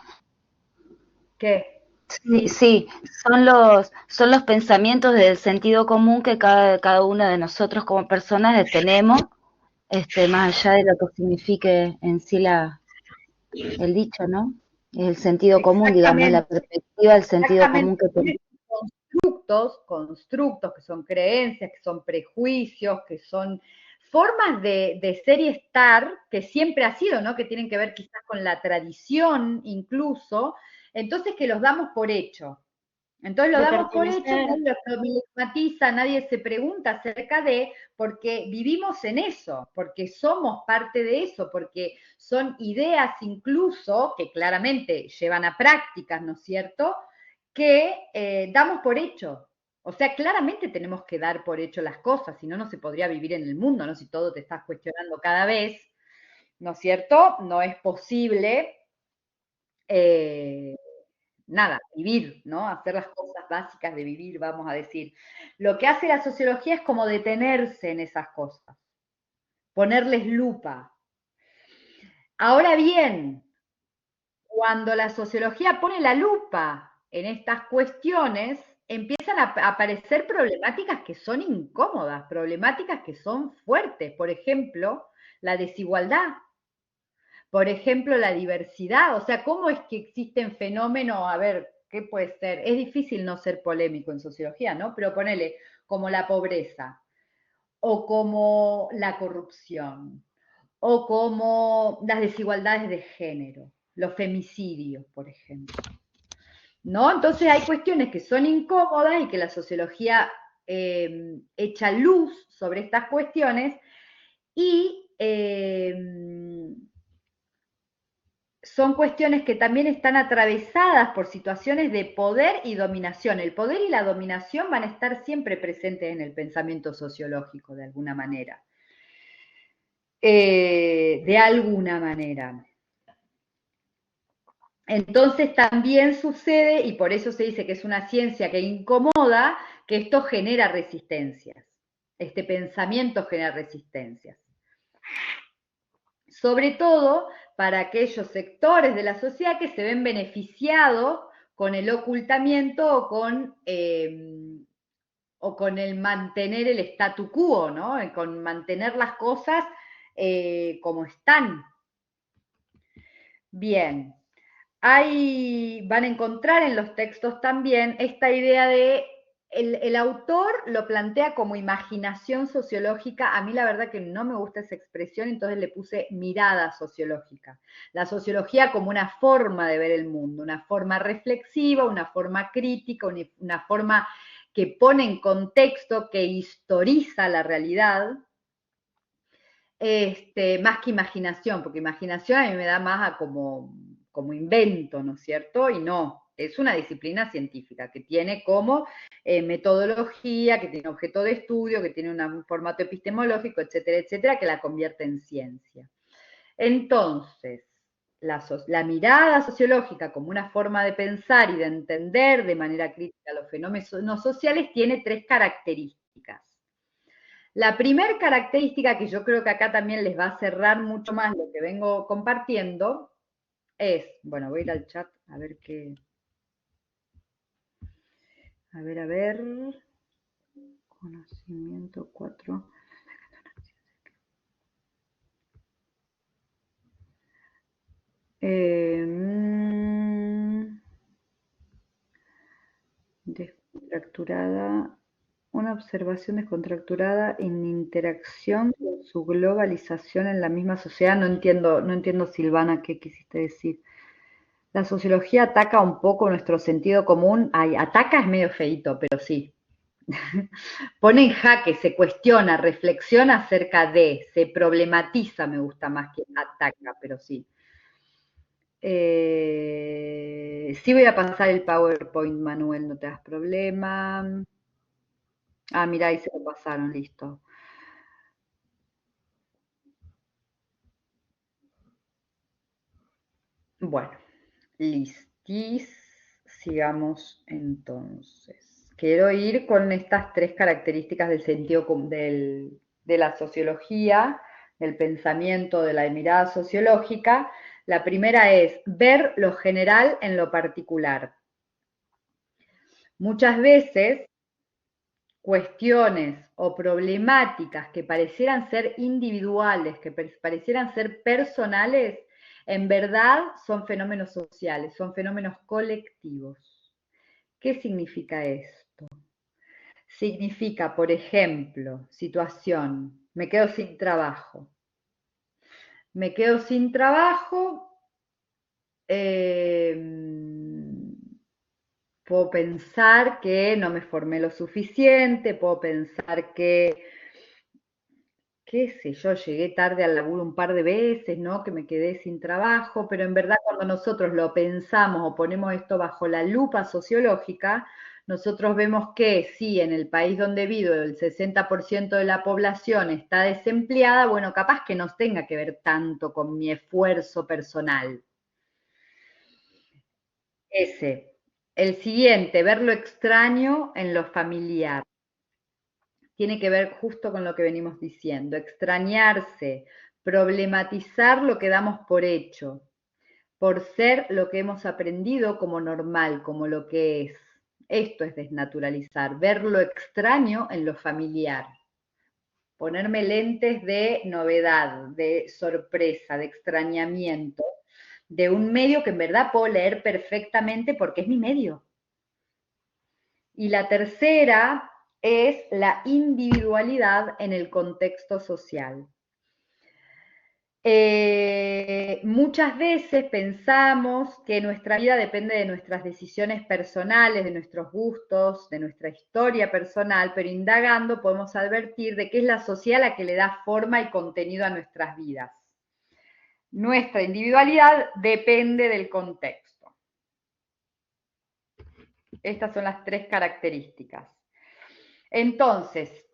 ¿Qué? Sí, son los pensamientos del sentido común que cada uno de nosotros como personas tenemos, más allá de lo que signifique en sí el dicho, ¿no? El sentido común, digamos, la perspectiva del sentido común que tenemos. Constructos que son creencias, que son prejuicios, que son formas de ser y estar que siempre ha sido, ¿no? Que tienen que ver quizás con la tradición incluso, entonces que los damos por hecho. Entonces lo damos por hecho, nadie lo problematiza, nadie se pregunta acerca de, porque vivimos en eso, porque somos parte de eso, porque son ideas incluso que claramente llevan a prácticas, ¿no es cierto?, que damos por hecho. O sea, claramente tenemos que dar por hecho las cosas, si no, no se podría vivir en el mundo, ¿no? Si todo te estás cuestionando cada vez, ¿no es cierto? No es posible vivir, ¿no? Hacer las cosas básicas de vivir, vamos a decir. Lo que hace la sociología es como detenerse en esas cosas, ponerles lupa. Ahora bien, cuando la sociología pone la lupa en estas cuestiones, empiezan a aparecer problemáticas que son incómodas, problemáticas que son fuertes. Por ejemplo, la desigualdad. Por ejemplo, la diversidad. O sea, ¿cómo es que existen fenómenos? A ver, ¿qué puede ser? Es difícil no ser polémico en sociología, ¿no? Pero ponele como la pobreza, o como la corrupción, o como las desigualdades de género, los femicidios, por ejemplo. ¿No? Entonces hay cuestiones que son incómodas y que la sociología echa luz sobre estas cuestiones y son cuestiones que también están atravesadas por situaciones de poder y dominación. El poder y la dominación van a estar siempre presentes en el pensamiento sociológico, de alguna manera. De alguna manera. Entonces también sucede, y por eso se dice que es una ciencia que incomoda, que esto genera resistencias. Este pensamiento genera resistencias. Sobre todo para aquellos sectores de la sociedad que se ven beneficiados con el ocultamiento o con el mantener el statu quo, ¿no? Con mantener las cosas como están. Bien, van a encontrar en los textos también esta idea de, el autor lo plantea como imaginación sociológica. A mí la verdad que no me gusta esa expresión, entonces le puse mirada sociológica. La sociología como una forma de ver el mundo, una forma reflexiva, una forma crítica, una forma que pone en contexto, que historiza la realidad, más que imaginación, porque imaginación a mí me da más a como invento, ¿no es cierto? Y no, es una disciplina científica que tiene como metodología, que tiene objeto de estudio, que tiene un formato epistemológico, etcétera, etcétera, que la convierte en ciencia. Entonces, la mirada sociológica como una forma de pensar y de entender de manera crítica los fenómenos sociales tiene 3 características. La primera característica, que yo creo que acá también les va a cerrar mucho más lo que vengo compartiendo, es, bueno, voy a ir al chat a ver qué. A ver. Conocimiento 4. Descontracturada. Una observación descontracturada en interacción con su globalización en la misma sociedad. No entiendo, Silvana, qué quisiste decir. La sociología ataca un poco nuestro sentido común. Ay, ataca es medio feíto, pero sí. Pone en jaque, se cuestiona, reflexiona acerca de, se problematiza, me gusta más que ataca, pero sí. Sí voy a pasar el PowerPoint, Manuel, no te das problema. Ah, mirá, ahí se lo pasaron, listo. Bueno, listis. Sigamos entonces. Quiero ir con estas 3 características del sentido de la sociología, del pensamiento, de la mirada sociológica. La primera es ver lo general en lo particular. Muchas veces cuestiones o problemáticas que parecieran ser individuales, que parecieran ser personales, en verdad son fenómenos sociales, son fenómenos colectivos. ¿Qué significa esto? Significa, por ejemplo, situación, me quedo sin trabajo. Me quedo sin trabajo, puedo pensar que no me formé lo suficiente, puedo pensar que, qué sé yo, llegué tarde al laburo un par de veces, ¿no? Que me quedé sin trabajo, pero en verdad cuando nosotros lo pensamos o ponemos esto bajo la lupa sociológica, nosotros vemos que sí, en el país donde vivo el 60% de la población está desempleada, bueno, capaz que no tenga que ver tanto con mi esfuerzo personal. Ese. El siguiente, ver lo extraño en lo familiar. Tiene que ver justo con lo que venimos diciendo, extrañarse, problematizar lo que damos por hecho, por ser lo que hemos aprendido como normal, como lo que es. Esto es desnaturalizar, ver lo extraño en lo familiar. Ponerme lentes de novedad, de sorpresa, de extrañamiento, de un medio que en verdad puedo leer perfectamente porque es mi medio. Y la tercera es la individualidad en el contexto social. Muchas veces pensamos que nuestra vida depende de nuestras decisiones personales, de nuestros gustos, de nuestra historia personal, pero indagando podemos advertir de que es la sociedad la que le da forma y contenido a nuestras vidas. Nuestra individualidad depende del contexto. Estas son las 3 características. Entonces,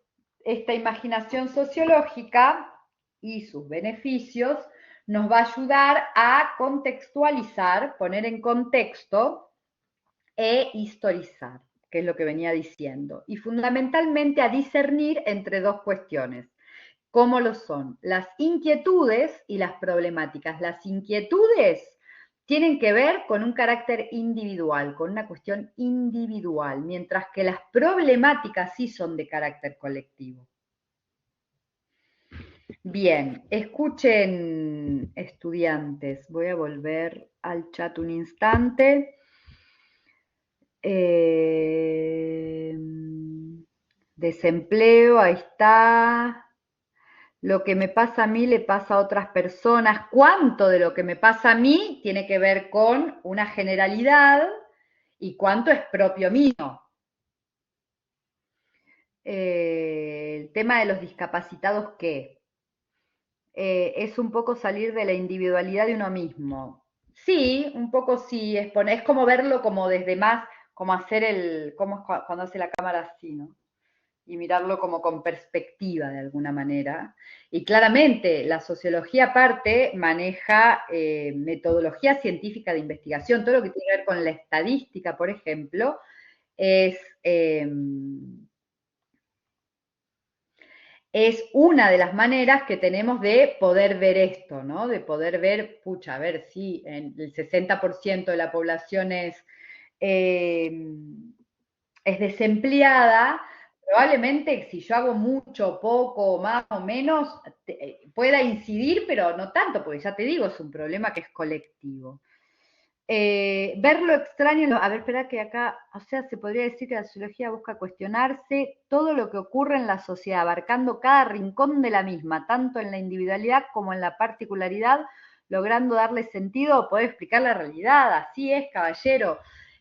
esta imaginación sociológica y sus beneficios nos va a ayudar a contextualizar, poner en contexto e historizar, que es lo que venía diciendo, y fundamentalmente a discernir entre 2 cuestiones. ¿Cómo lo son? Las inquietudes y las problemáticas. Las inquietudes tienen que ver con un carácter individual, con una cuestión individual, mientras que las problemáticas sí son de carácter colectivo. Bien, escuchen, estudiantes. Voy a volver al chat un instante. Desempleo, ahí está. Lo que me pasa a mí le pasa a otras personas. ¿Cuánto de lo que me pasa a mí tiene que ver con una generalidad y cuánto es propio mío? El tema de los discapacitados, ¿qué? Es un poco salir de la individualidad de uno mismo. Sí, un poco sí, es como verlo como desde más, como hacer como es cuando hace la cámara así, ¿no? Y mirarlo como con perspectiva de alguna manera. Y claramente la sociología aparte maneja metodología científica de investigación, todo lo que tiene que ver con la estadística, por ejemplo, es, es una de las maneras que tenemos de poder ver esto, ¿no? De poder ver, pucha, a ver si el 60% de la población es desempleada, probablemente si yo hago mucho, poco, más o menos, pueda incidir, pero no tanto, porque ya te digo, es un problema que es colectivo. Ver lo extraño, a ver, espera que acá, o sea, se podría decir que la sociología busca cuestionarse todo lo que ocurre en la sociedad, abarcando cada rincón de la misma, tanto en la individualidad como en la particularidad, logrando darle sentido o poder explicar la realidad. Así es, caballero.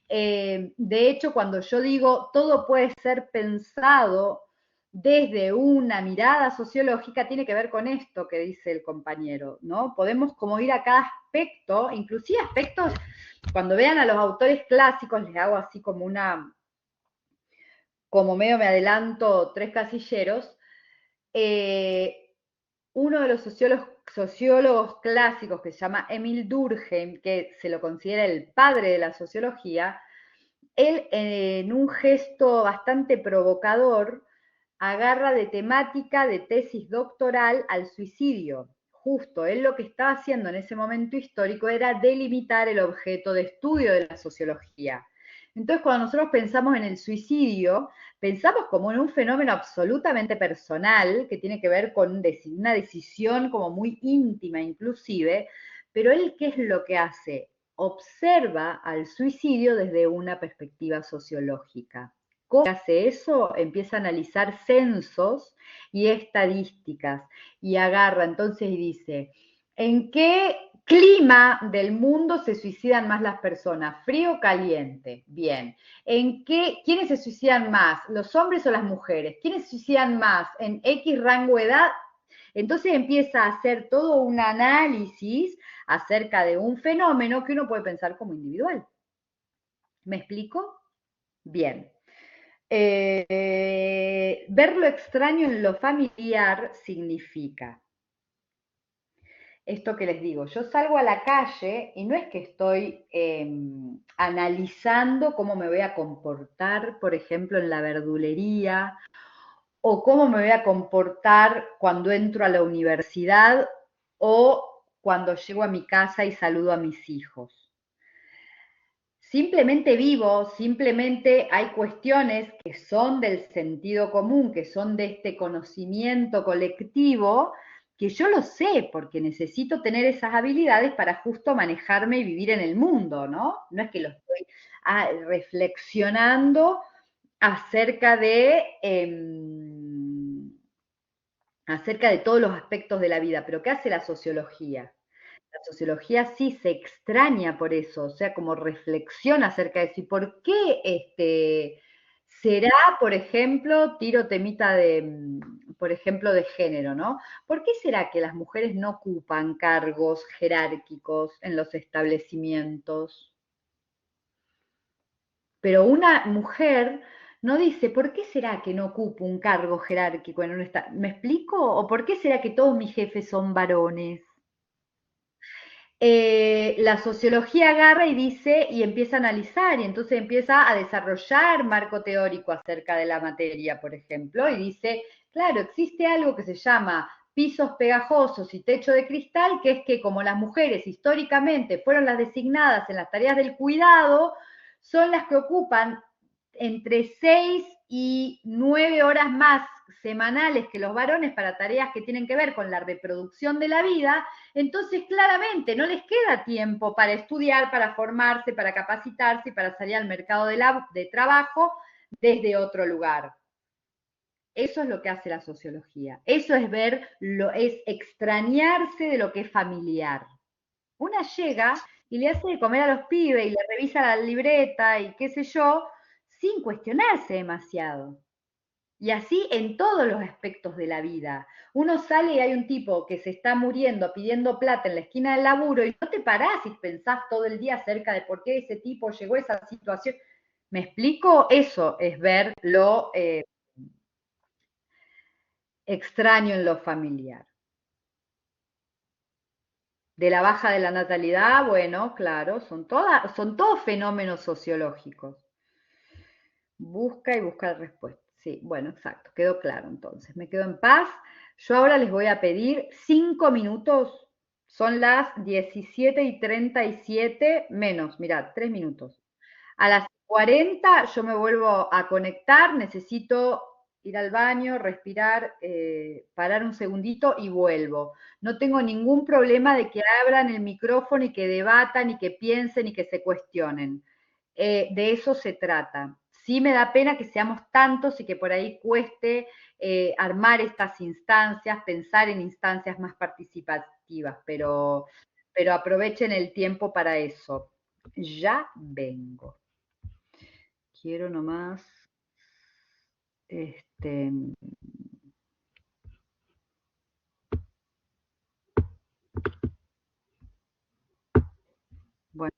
De hecho, cuando yo digo todo puede ser pensado desde una mirada sociológica, tiene que ver con esto que dice el compañero, ¿no? Podemos como ir a cada aspecto, inclusive aspectos, cuando vean a los autores clásicos, les hago así como medio me adelanto 3 casilleros, uno de los sociólogos clásicos que se llama Emil Durkheim, que se lo considera el padre de la sociología, él en un gesto bastante provocador agarra de temática de tesis doctoral al suicidio. Justo, él lo que estaba haciendo en ese momento histórico era delimitar el objeto de estudio de la sociología. Entonces, cuando nosotros pensamos en el suicidio, pensamos como en un fenómeno absolutamente personal, que tiene que ver con una decisión como muy íntima inclusive, pero él, ¿qué es lo que hace? Observa al suicidio desde una perspectiva sociológica. ¿Cómo hace eso? Empieza a analizar censos y estadísticas y agarra entonces y dice, ¿en qué clima del mundo se suicidan más las personas? ¿Frío o caliente? Bien. ¿Quiénes se suicidan más? ¿Los hombres o las mujeres? ¿Quiénes se suicidan más? ¿En X rango de edad? Entonces empieza a hacer todo un análisis acerca de un fenómeno que uno puede pensar como individual. ¿Me explico? Bien. Ver lo extraño en lo familiar significa esto que les digo, yo salgo a la calle y no es que estoy analizando cómo me voy a comportar, por ejemplo, en la verdulería, o cómo me voy a comportar cuando entro a la universidad o cuando llego a mi casa y saludo a mis hijos. Simplemente vivo, simplemente hay cuestiones que son del sentido común, que son de este conocimiento colectivo, que yo lo sé porque necesito tener esas habilidades para justo manejarme y vivir en el mundo, ¿no? No es que lo estoy reflexionando acerca acerca de todos los aspectos de la vida, pero ¿qué hace la sociología? La sociología sí se extraña por eso, o sea, como reflexiona acerca de eso. ¿Y por qué será, por ejemplo, tiro temita por ejemplo, de género, ¿no? ¿Por qué será que las mujeres no ocupan cargos jerárquicos en los establecimientos? Pero una mujer no dice, ¿por qué será que no ocupo un cargo jerárquico en un establecimiento? ¿Me explico? ¿O por qué será que todos mis jefes son varones? La sociología agarra y dice, y empieza a analizar, y entonces empieza a desarrollar marco teórico acerca de la materia, por ejemplo, y dice, claro, existe algo que se llama pisos pegajosos y techo de cristal, que es que como las mujeres históricamente fueron las designadas en las tareas del cuidado, son las que ocupan entre 6 y 9 horas más semanales que los varones para tareas que tienen que ver con la reproducción de la vida, entonces claramente no les queda tiempo para estudiar, para formarse, para capacitarse y para salir al mercado de trabajo desde otro lugar. Eso es lo que hace la sociología. Eso es es extrañarse de lo que es familiar. Una llega y le hace de comer a los pibes y le revisa la libreta y qué sé yo, sin cuestionarse demasiado. Y así en todos los aspectos de la vida. Uno sale y hay un tipo que se está muriendo pidiendo plata en la esquina del laburo y no te parás y pensás todo el día acerca de por qué ese tipo llegó a esa situación. ¿Me explico? Eso es ver lo extraño en lo familiar. De la baja de la natalidad, bueno, claro, son todos fenómenos sociológicos. Busca y busca respuesta. Sí, bueno, exacto, quedó claro entonces. Me quedo en paz. Yo ahora les voy a pedir 5 minutos. Son las 17:37 menos, mirad, 3 minutos. A las 40 yo me vuelvo a conectar, necesito ir al baño, respirar, parar un segundito y vuelvo. No tengo ningún problema de que abran el micrófono y que debatan y que piensen y que se cuestionen. De eso se trata. Sí me da pena que seamos tantos y que por ahí cueste armar estas instancias, pensar en instancias más participativas, pero aprovechen el tiempo para eso. Ya vengo. Quiero nomás, bueno,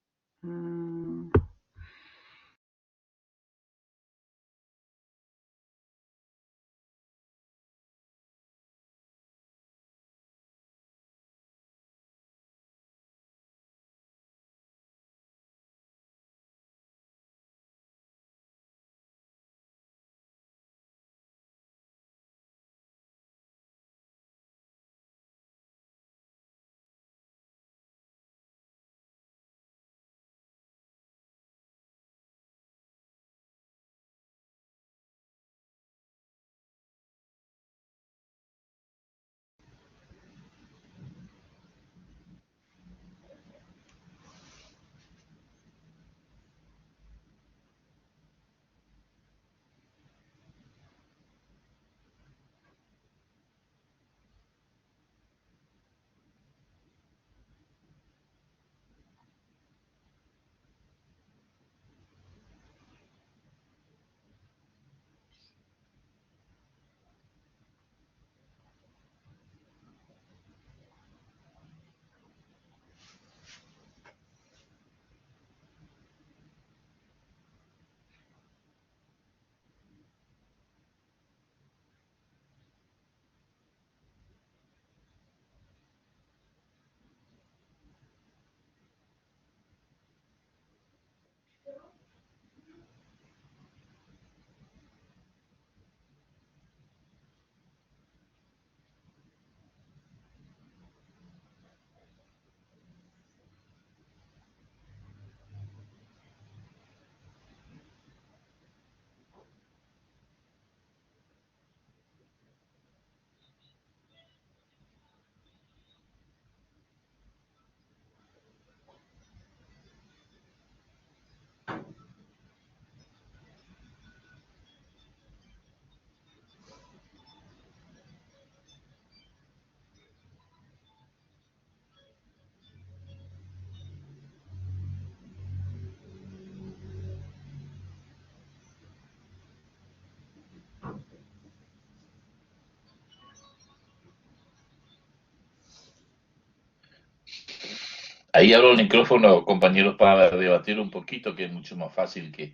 Ahí abro el micrófono, compañeros, para debatir un poquito, que es mucho más fácil que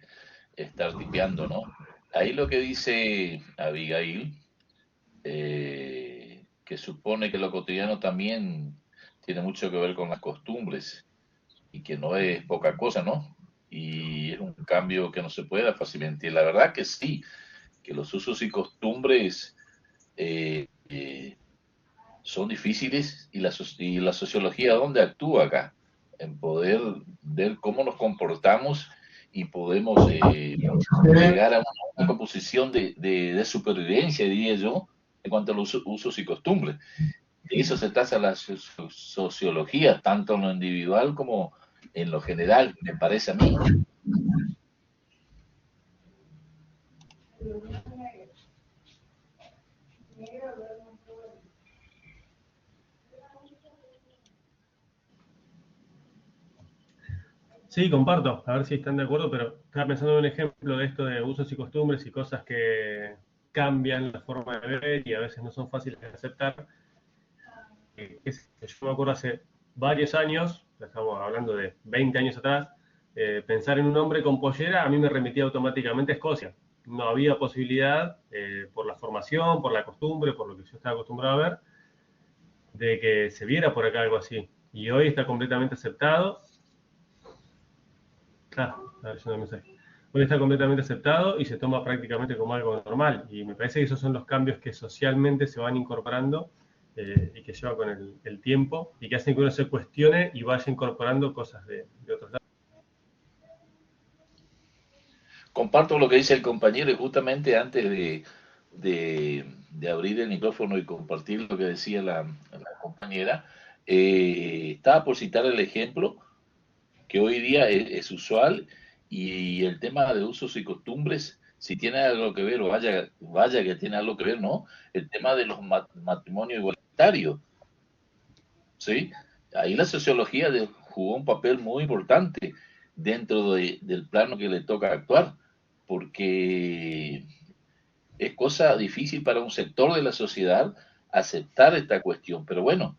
estar tipeando, ¿no? Ahí lo que dice Abigail, que supone que lo cotidiano también tiene mucho que ver con las costumbres y que no es poca cosa, ¿no? Y es un cambio que no se puede dar fácilmente. Y la verdad que sí, que los usos y costumbres son difíciles y y la sociología, ¿dónde actúa acá? En poder ver cómo nos comportamos y podemos llegar a una composición de supervivencia, diría yo, en cuanto a los usos y costumbres. De eso se trata la sociología, tanto en lo individual como en lo general, me parece a mí. Sí, comparto, a ver si están de acuerdo, pero estaba pensando en un ejemplo de esto de usos y costumbres y cosas que cambian la forma de ver y a veces no son fáciles de aceptar. Yo me acuerdo hace varios años, estamos hablando de 20 años atrás, pensar en un hombre con pollera a mí me remitía automáticamente a Escocia. No había posibilidad, por la formación, por la costumbre, por lo que yo estaba acostumbrado a ver, de que se viera por acá algo así. Y hoy está completamente aceptado. A ver, yo no me sé. Hoy está completamente aceptado y se toma prácticamente como algo normal. Y me parece que esos son los cambios que socialmente se van incorporando y que lleva con el tiempo y que hacen que uno se cuestione y vaya incorporando cosas de otros lados. Comparto lo que dice el compañero y justamente antes de abrir el micrófono y compartir lo que decía la compañera, estaba por citar el ejemplo que hoy día es usual y el tema de usos y costumbres, si tiene algo que ver, o vaya que tiene algo que ver, ¿no? El tema de los matrimonios igualitarios, ¿sí? Ahí la sociología jugó un papel muy importante dentro del plano que le toca actuar, porque es cosa difícil para un sector de la sociedad aceptar esta cuestión, pero bueno,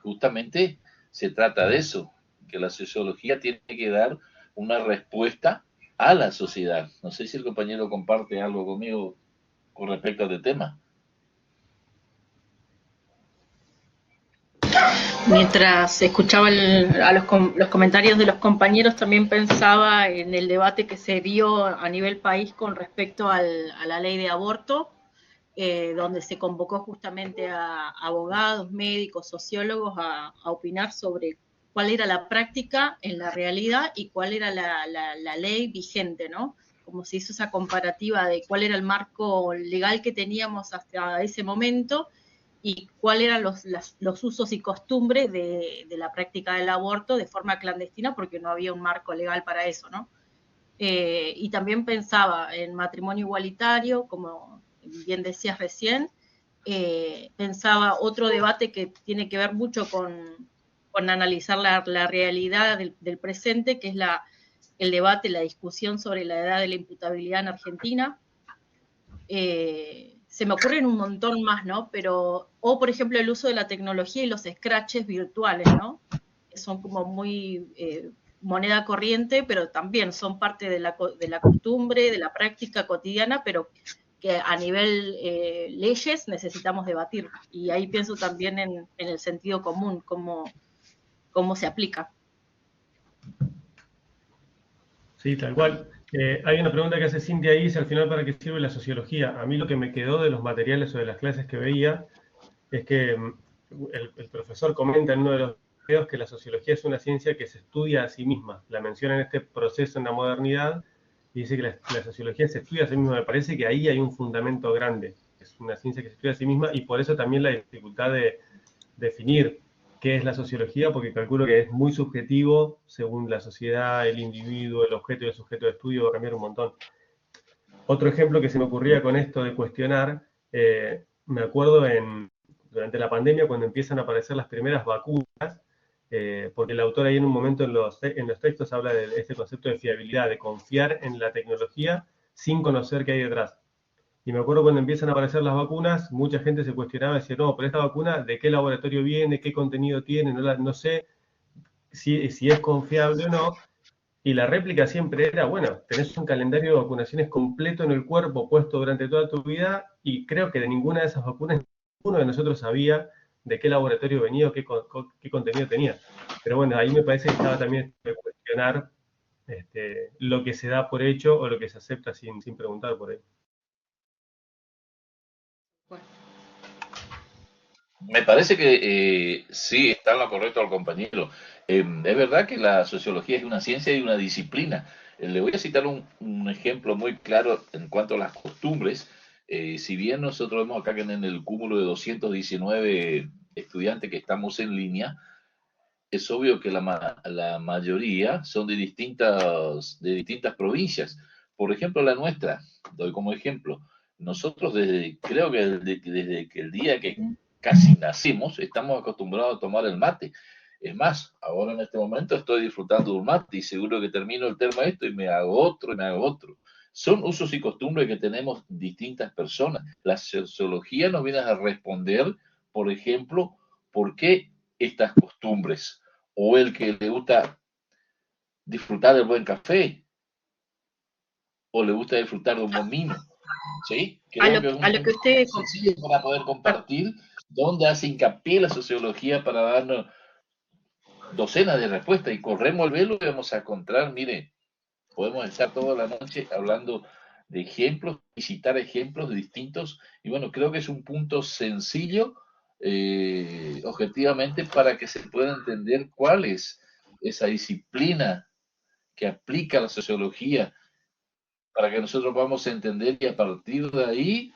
justamente se trata de eso, que la sociología tiene que dar una respuesta a la sociedad. No sé si el compañero comparte algo conmigo con respecto a este tema. Mientras escuchaba a los comentarios de los compañeros, también pensaba en el debate que se dio a nivel país con respecto a la ley de aborto, donde se convocó justamente a abogados, médicos, sociólogos a opinar sobre cuál era la práctica en la realidad y cuál era la ley vigente, ¿no? Como se hizo esa comparativa de cuál era el marco legal que teníamos hasta ese momento y cuáles eran los usos y costumbres de la práctica del aborto de forma clandestina, porque no había un marco legal para eso, ¿no? Y también pensaba en matrimonio igualitario, como bien decías recién, pensaba otro debate que tiene que ver mucho con analizar la realidad del presente, que es el debate, la discusión sobre la edad de la imputabilidad en Argentina. Se me ocurren un montón más, ¿no? Pero, o por ejemplo, el uso de la tecnología y los scratches virtuales, ¿no? Que son como muy moneda corriente, pero también son parte de la costumbre, de la práctica cotidiana, pero que a nivel leyes necesitamos debatir. Y ahí pienso también en el sentido común, cómo se aplica. Sí, tal cual. Hay una pregunta que hace Cintia ahí, dice al final, ¿para qué sirve la sociología? A mí lo que me quedó de los materiales o de las clases que veía es que el profesor comenta en uno de los videos que la sociología es una ciencia que se estudia a sí misma. La menciona en este proceso en la modernidad y dice que la sociología se estudia a sí misma. Me parece que ahí hay un fundamento grande. Es una ciencia que se estudia a sí misma y por eso también la dificultad de definir qué es la sociología, porque calculo que es muy subjetivo según la sociedad, el individuo, el objeto y el sujeto de estudio, va a cambiar un montón. Otro ejemplo que se me ocurría con esto de cuestionar, me acuerdo durante la pandemia cuando empiezan a aparecer las primeras vacunas, porque el autor ahí en un momento en los textos habla de este concepto de fiabilidad, de confiar en la tecnología sin conocer qué hay detrás. Y me acuerdo cuando empiezan a aparecer las vacunas, mucha gente se cuestionaba y decía, no, pero esta vacuna, ¿de qué laboratorio viene? ¿Qué contenido tiene? No sé si es confiable o no. Y la réplica siempre era, bueno, tenés un calendario de vacunaciones completo en el cuerpo puesto durante toda tu vida y creo que de ninguna de esas vacunas ninguno de nosotros sabía de qué laboratorio venía o qué contenido tenía. Pero bueno, ahí me parece que estaba también cuestionar lo que se da por hecho o lo que se acepta sin preguntar por ahí. Me parece que sí, está en lo correcto al compañero. Es verdad que la sociología es una ciencia y una disciplina. Le voy a citar un ejemplo muy claro en cuanto a las costumbres. Si bien nosotros vemos acá que en el cúmulo de 219 estudiantes que estamos en línea, es obvio que la mayoría son de distintas provincias. Por ejemplo, la nuestra, doy como ejemplo, nosotros creo que desde que el día que casi nacimos, estamos acostumbrados a tomar el mate. Es más, ahora en este momento estoy disfrutando de un mate y seguro que termino el tema esto y me hago otro y me hago otro. Son usos y costumbres que tenemos distintas personas. La sociología nos viene a responder, por ejemplo, por qué estas costumbres, o el que le gusta disfrutar del buen café, o le gusta disfrutar de un buen vino. ¿Sí? Creo que es un A lo que ejemplo usted... sencillo para poder compartir, donde hace hincapié la sociología para darnos docenas de respuestas y corremos el velo y vamos a encontrar, mire, podemos estar toda la noche hablando de ejemplos, visitar ejemplos distintos y bueno, creo que es un punto sencillo objetivamente para que se pueda entender cuál es esa disciplina que aplica la sociología para que nosotros podamos entender y a partir de ahí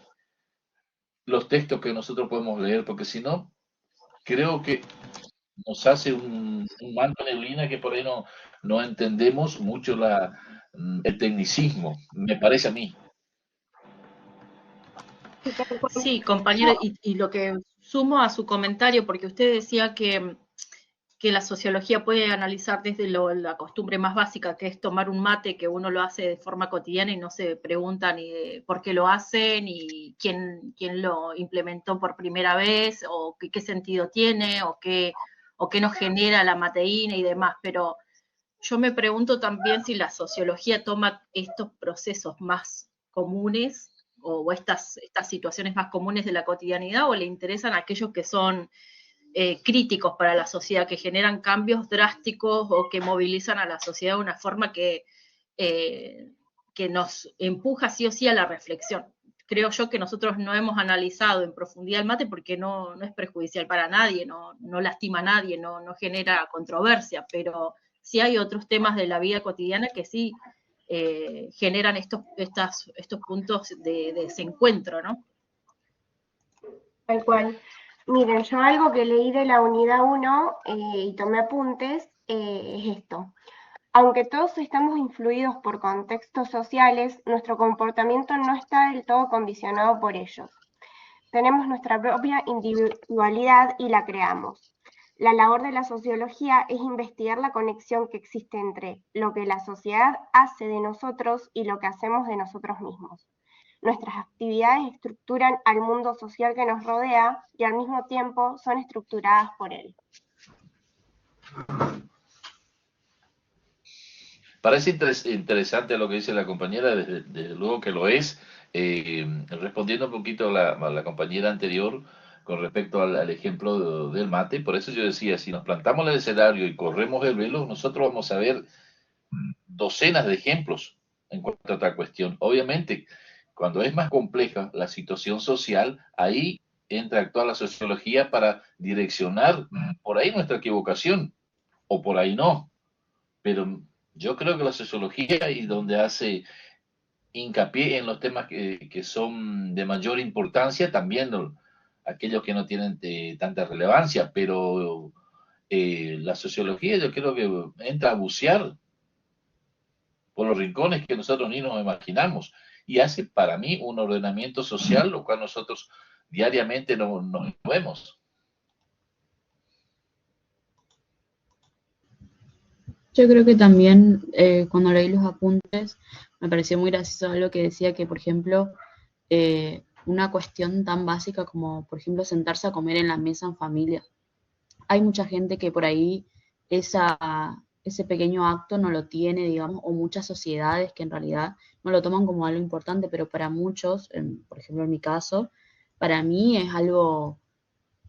los textos que nosotros podemos leer, porque si no, creo que nos hace un manto de neblina que por ahí no entendemos mucho el tecnicismo, me parece a mí. Sí, compañero, y lo que sumo a su comentario, porque usted decía que la sociología puede analizar desde la costumbre más básica, que es tomar un mate, que uno lo hace de forma cotidiana y no se pregunta ni de por qué lo hace, ni quién lo implementó por primera vez, o qué sentido tiene, o qué nos genera la mateína y demás, pero yo me pregunto también si la sociología toma estos procesos más comunes o estas situaciones más comunes de la cotidianidad o le interesan a aquellos que son críticos para la sociedad, que generan cambios drásticos o que movilizan a la sociedad de una forma que nos empuja sí o sí a la reflexión. Creo yo que nosotros no hemos analizado en profundidad el mate porque no es perjudicial para nadie, no lastima a nadie, no genera controversia, pero sí hay otros temas de la vida cotidiana que sí generan estos puntos de desencuentro, ¿no? Tal cual. Miren, yo algo que leí de la unidad 1 y tomé apuntes es esto. Aunque todos estamos influidos por contextos sociales, nuestro comportamiento no está del todo condicionado por ellos. Tenemos nuestra propia individualidad y la creamos. La labor de la sociología es investigar la conexión que existe entre lo que la sociedad hace de nosotros y lo que hacemos de nosotros mismos. Nuestras actividades estructuran al mundo social que nos rodea y al mismo tiempo son estructuradas por él. Parece interesante lo que dice la compañera, desde luego que lo es. Respondiendo un poquito a la compañera anterior con respecto al ejemplo del mate, por eso yo decía, si nos plantamos en el escenario y corremos el velo, nosotros vamos a ver docenas de ejemplos en cuanto a esta cuestión. Obviamente, cuando es más compleja la situación social, ahí entra a actuar la sociología para direccionar por ahí nuestra equivocación, o por ahí no. Pero yo creo que la sociología y donde hace hincapié en los temas que son de mayor importancia, también aquellos que no tienen tanta relevancia, pero la sociología yo creo que entra a bucear por los rincones que nosotros ni nos imaginamos y hace para mí un ordenamiento social, lo cual nosotros diariamente no vemos. Yo creo que también cuando leí los apuntes me pareció muy gracioso algo que decía que, por ejemplo, una cuestión tan básica como, por ejemplo, sentarse a comer en la mesa en familia. Hay mucha gente que por ahí ese pequeño acto no lo tiene, digamos, o muchas sociedades que en realidad no lo toman como algo importante, pero para muchos, por ejemplo en mi caso, para mí es algo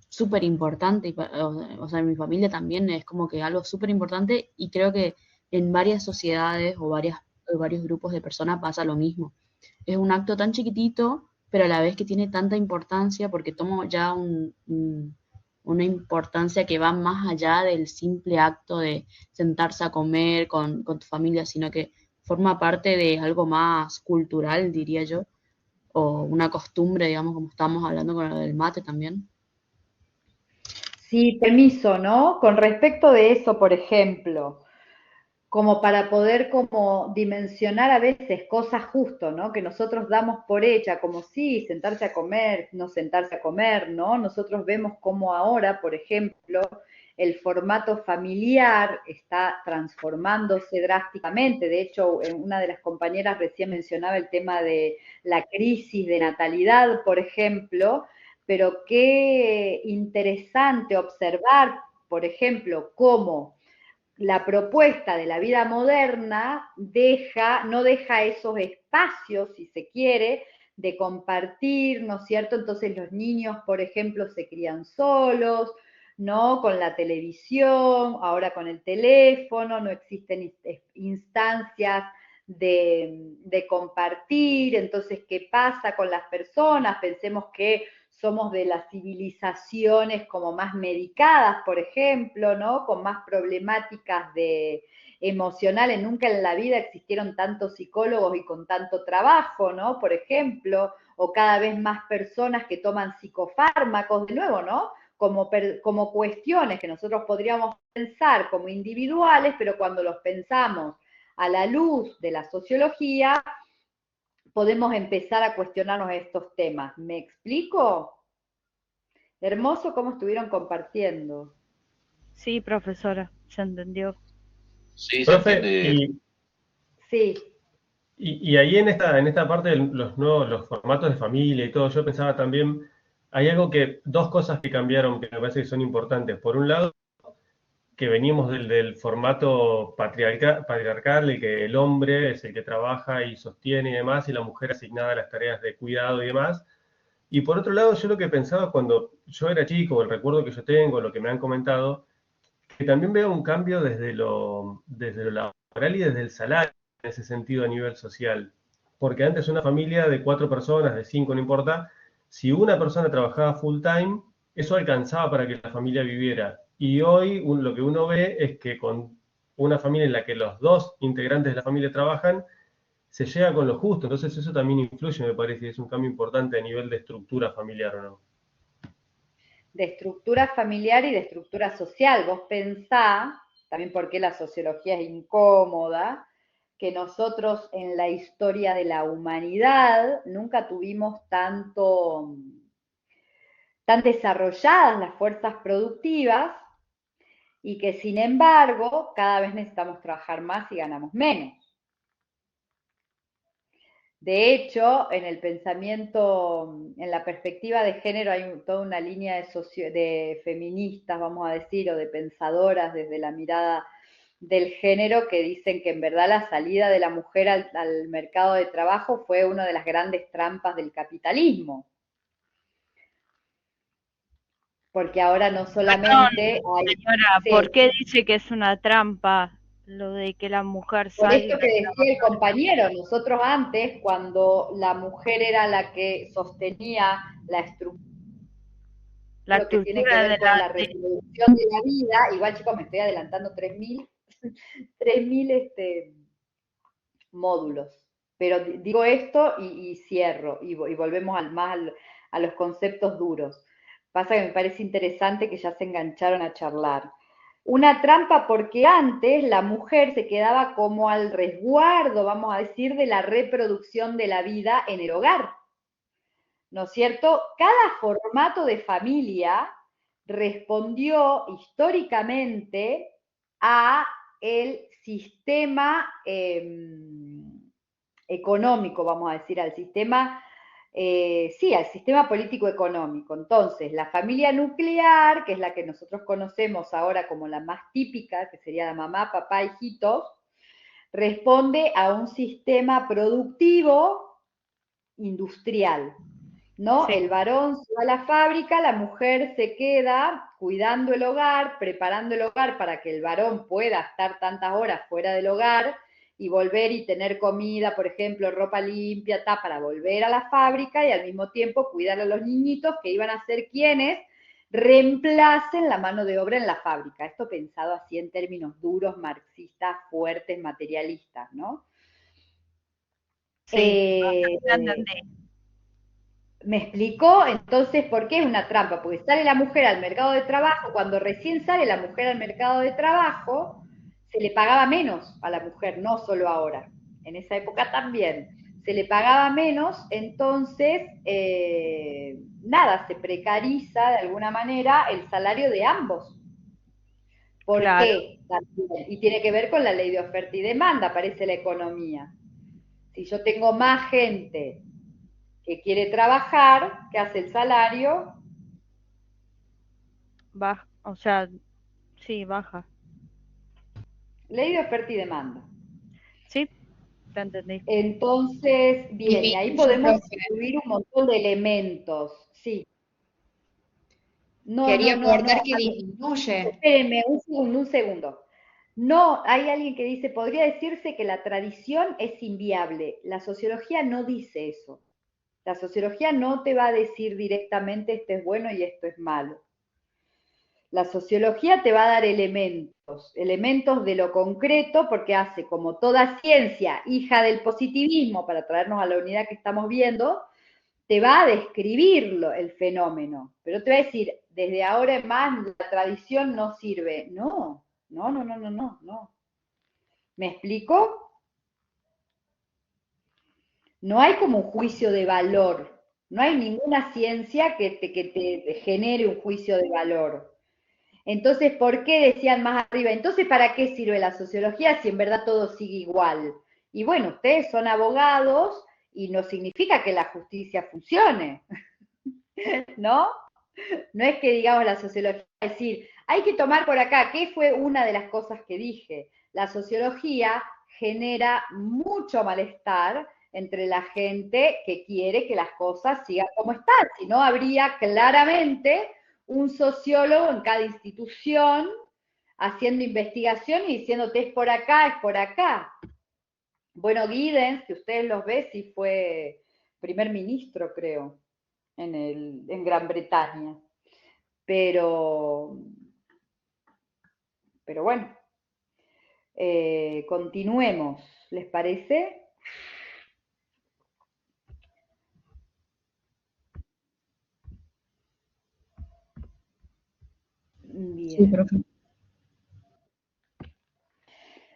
súper importante, o sea, en mi familia también es como que algo súper importante y creo que en varias sociedades o varios grupos de personas pasa lo mismo. Es un acto tan chiquitito, pero a la vez que tiene tanta importancia porque toma ya una importancia que va más allá del simple acto de sentarse a comer con tu familia, sino que forma parte de algo más cultural, diría yo, o una costumbre, digamos, como estábamos hablando con lo del mate también. Sí, permiso, ¿no? Con respecto de eso, por ejemplo, como para poder como dimensionar a veces cosas justo, ¿no? Que nosotros damos por hecha, como sí, sentarse a comer, no sentarse a comer, ¿no? Nosotros vemos como ahora, por ejemplo, el formato familiar está transformándose drásticamente. De hecho, una de las compañeras recién mencionaba el tema de la crisis de natalidad, por ejemplo, pero qué interesante observar, por ejemplo, cómo la propuesta de la vida moderna no deja esos espacios, si se quiere, de compartir, ¿no es cierto? Entonces los niños, por ejemplo, se crían solos, ¿no? Con la televisión, ahora con el teléfono, no existen instancias de compartir, entonces, ¿qué pasa con las personas? Pensemos que somos de las civilizaciones como más medicadas, por ejemplo, ¿no? Con más problemáticas emocionales. Nunca en la vida existieron tantos psicólogos y con tanto trabajo, ¿no? Por ejemplo, o cada vez más personas que toman psicofármacos, de nuevo, ¿no? Como cuestiones que nosotros podríamos pensar como individuales, pero cuando los pensamos a la luz de la sociología, podemos empezar a cuestionarnos estos temas. ¿Me explico? Hermoso cómo estuvieron compartiendo. Sí, profesora, se entendió. Sí, se Profe, entiende. Sí. y ahí en esta parte de los formatos de familia y todo, yo pensaba también, hay dos cosas que cambiaron que me parece que son importantes. Por un lado, que venimos del formato patriarcal, de que el hombre es el que trabaja y sostiene y demás, y la mujer asignada a las tareas de cuidado y demás. Y por otro lado, yo lo que pensaba cuando yo era chico, el recuerdo que yo tengo, lo que me han comentado, que también veo un cambio desde lo laboral y desde el salario, en ese sentido a nivel social. Porque antes una familia de 4 personas, de 5, no importa, si una persona trabajaba full time, eso alcanzaba para que la familia viviera. Y hoy lo que uno ve es que con una familia en la que los dos integrantes de la familia trabajan, se llega con lo justo. Entonces eso también influye, me parece, y es un cambio importante a nivel de estructura familiar, ¿o no? De estructura familiar y de estructura social. Vos pensá, también porque la sociología es incómoda, que nosotros en la historia de la humanidad nunca tuvimos tan desarrolladas las fuerzas productivas y que sin embargo cada vez necesitamos trabajar más y ganamos menos. De hecho, en el pensamiento, en la perspectiva de género hay toda una línea de feministas, vamos a decir, o de pensadoras desde la mirada del género que dicen que en verdad la salida de la mujer al mercado de trabajo fue una de las grandes trampas del capitalismo. Porque ahora no solamente hay... Señora, Sí. ¿por qué dice que es una trampa lo de que la mujer Por salga? esto que decía el compañero, nosotros antes, cuando la mujer era la que sostenía la estructura, lo que tiene que ver con la reproducción de la vida, igual chicos me estoy adelantando 3.000 módulos, pero digo esto y cierro, y volvemos a los conceptos duros. Pasa que me parece interesante que ya se engancharon a charlar. Una trampa porque antes la mujer se quedaba como al resguardo, vamos a decir, de la reproducción de la vida en el hogar. ¿No es cierto? Cada formato de familia respondió históricamente a el sistema económico, vamos a decir, al sistema al sistema político-económico. Entonces, la familia nuclear, que es la que nosotros conocemos ahora como la más típica, que sería la mamá, papá, hijitos, responde a un sistema productivo industrial, ¿no? Sí. El varón se va a la fábrica, la mujer se queda cuidando el hogar, preparando el hogar para que el varón pueda estar tantas horas fuera del hogar, y volver y tener comida, por ejemplo, ropa limpia, para volver a la fábrica y al mismo tiempo cuidar a los niñitos que iban a ser quienes reemplacen la mano de obra en la fábrica. Esto pensado así en términos duros, marxistas, fuertes, materialistas, ¿no? Sí, ya entendí. ¿Me explico? Entonces, ¿por qué es una trampa? Porque sale la mujer al mercado de trabajo, cuando recién sale la mujer al mercado de trabajo, se le pagaba menos a la mujer, no solo ahora, en esa época también. Se le pagaba menos, entonces, nada, se precariza de alguna manera el salario de ambos. ¿Por Claro. qué? Y tiene que ver con la ley de oferta y demanda, parece la economía. Si yo tengo más gente que quiere trabajar, ¿qué hace el salario? Baja, o sea, sí, baja. Ley de oferta y demanda. Sí, te entendí. Entonces, bien, y ahí Disminuye, podemos profe. incluir un montón de elementos. Sí. No, Quería no, no, aportar no. que A ver, disminuye. espérenme un segundo, un segundo. No, hay alguien que dice, podría decirse que la tradición es inviable. La sociología no dice eso. La sociología no te va a decir directamente esto es bueno y esto es malo. La sociología te va a dar elementos, elementos de lo concreto, porque hace como toda ciencia, hija del positivismo, para traernos a la unidad que estamos viendo, te va a describirlo el fenómeno, pero te va a decir, desde ahora en más la tradición no sirve. No, no, no, no, no, no, no. ¿Me explico? No hay como un juicio de valor, no hay ninguna ciencia que te genere un juicio de valor. Entonces, ¿por qué decían más arriba? Entonces, ¿para qué sirve la sociología si en verdad todo sigue igual? Y bueno, ustedes son abogados y no significa que la justicia funcione, ¿no? No es que digamos la sociología, es decir, hay que tomar por acá, ¿qué fue una de las cosas que dije? La sociología genera mucho malestar entre la gente que quiere que las cosas sigan como están, si no habría claramente un sociólogo en cada institución haciendo investigación y diciéndote es por acá, es por acá. Bueno, Giddens, que ustedes los ven, sí fue primer ministro, creo, en Gran Bretaña. Pero bueno, continuemos, ¿les parece? Sí, Bien. profe.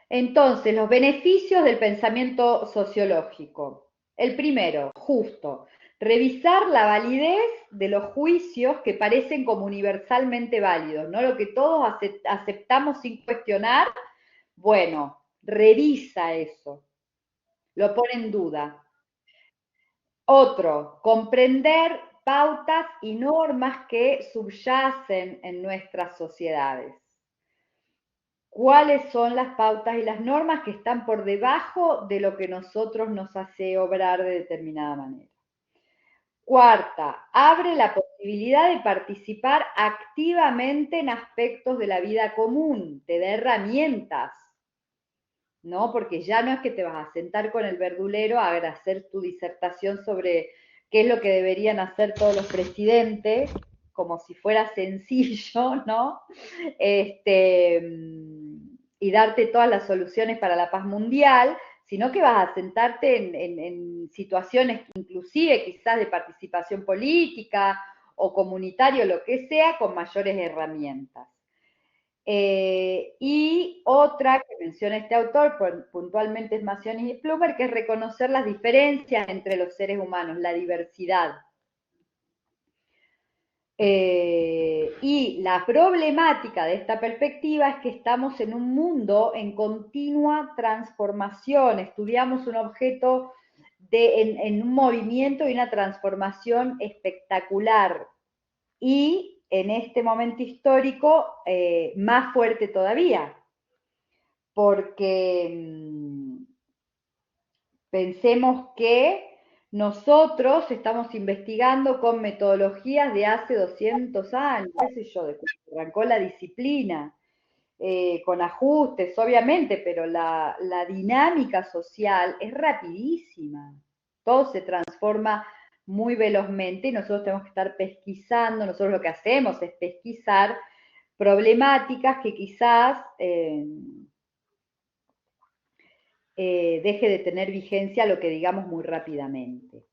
Entonces, los beneficios del pensamiento sociológico. El primero, justo, revisar la validez de los juicios que parecen como universalmente válidos, ¿no? Lo que todos aceptamos sin cuestionar, bueno, revisa eso, lo pone en duda. Otro, comprender pautas y normas que subyacen en nuestras sociedades. ¿Cuáles son las pautas y las normas que están por debajo de lo que nosotros nos hace obrar de determinada manera? Cuarta, abre la posibilidad de participar activamente en aspectos de la vida común, te da herramientas, ¿no? Porque ya no es que te vas a sentar con el verdulero a hacer tu disertación sobre qué es lo que deberían hacer todos los presidentes, como si fuera sencillo, ¿no? Y darte todas las soluciones para la paz mundial, sino que vas a sentarte en situaciones inclusive quizás de participación política o comunitario, lo que sea, con mayores herramientas. Y otra que menciona este autor, puntualmente es Macionis y Plumer, que es reconocer las diferencias entre los seres humanos, la diversidad. Y la problemática de esta perspectiva es que estamos en un mundo en continua transformación, estudiamos un objeto en un movimiento y una transformación espectacular. Y en este momento histórico, más fuerte todavía, porque pensemos que nosotros estamos investigando con metodologías de hace 200 años, qué sé yo, de cuando arrancó la disciplina, con ajustes, obviamente, pero la dinámica social es rapidísima. Todo se transforma muy velozmente y nosotros tenemos que estar pesquisando, nosotros lo que hacemos es pesquisar problemáticas que quizás deje de tener vigencia lo que digamos muy rápidamente,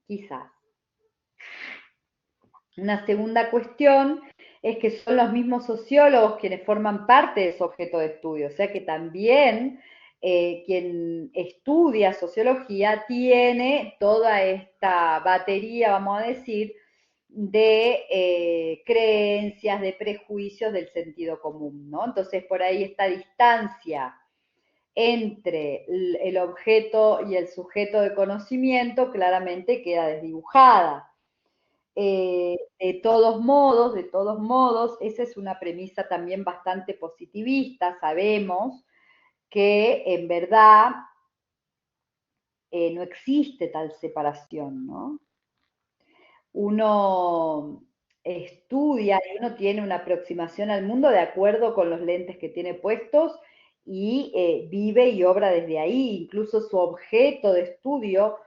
quizás. Una segunda cuestión es que son los mismos sociólogos quienes forman parte de ese objeto de estudio, o sea que también quien estudia sociología tiene toda esta batería, vamos a decir, de creencias, de prejuicios del sentido común, ¿no? Entonces, por ahí esta distancia entre el objeto y el sujeto de conocimiento claramente queda desdibujada. De todos modos, esa es una premisa también bastante positivista, sabemos que en verdad no existe tal separación, ¿no? Uno estudia y uno tiene una aproximación al mundo de acuerdo con los lentes que tiene puestos y vive y obra desde ahí, incluso su objeto de estudio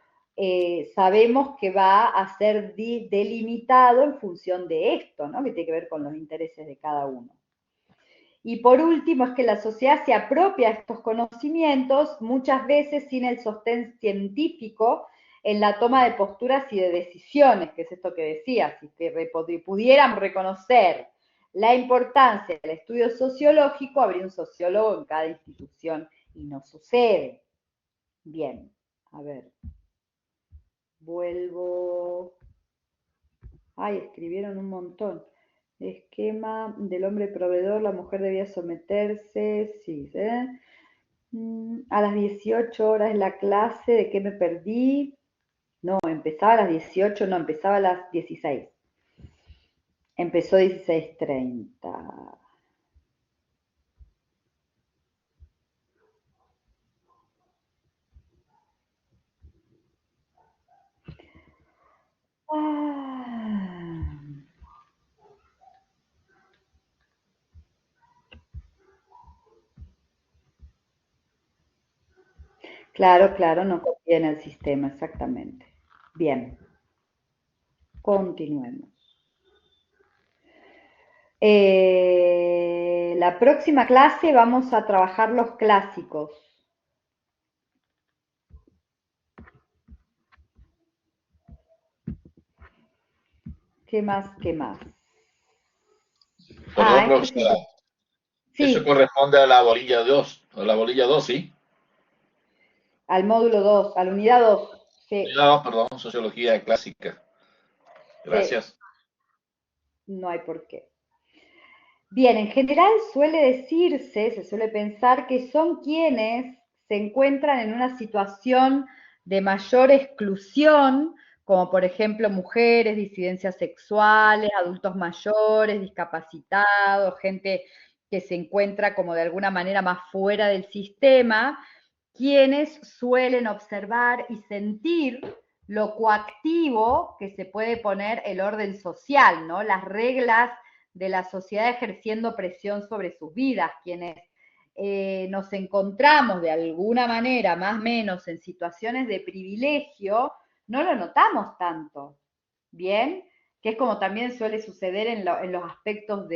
sabemos que va a ser delimitado en función de esto, ¿no? Que tiene que ver con los intereses de cada uno. Y por último es que la sociedad se apropia de estos conocimientos muchas veces sin el sostén científico en la toma de posturas y de decisiones, que es esto que decía, si pudieran reconocer la importancia del estudio sociológico, habría un sociólogo en cada institución y no sucede. Bien, a ver. Vuelvo. Ay, escribieron un montón. Esquema del hombre proveedor, la mujer debía someterse, sí, ¿eh? A las 18 horas es la clase, ¿de qué me perdí? No, empezaba a las 18, no, empezaba a las 16. Empezó 16:30. Claro, claro, no confía en el sistema, exactamente. Bien, continuemos. La próxima clase vamos a trabajar los clásicos. ¿Qué más? ¿Qué más? Perdón, profesora. Sí. Eso corresponde a la bolilla 2, ¿sí? Al módulo 2, a la unidad 2. Sí. No, perdón, sociología clásica. Gracias. Sí. No hay por qué. Bien, en general suele decirse, se suele pensar que son quienes se encuentran en una situación de mayor exclusión, como por ejemplo mujeres, disidencias sexuales, adultos mayores, discapacitados, gente que se encuentra como de alguna manera más fuera del sistema, quienes suelen observar y sentir lo coactivo que se puede poner el orden social, ¿no? Las reglas de la sociedad ejerciendo presión sobre sus vidas, quienes nos encontramos de alguna manera, más o menos, en situaciones de privilegio, no lo notamos tanto, ¿bien? Que es como también suele suceder en los aspectos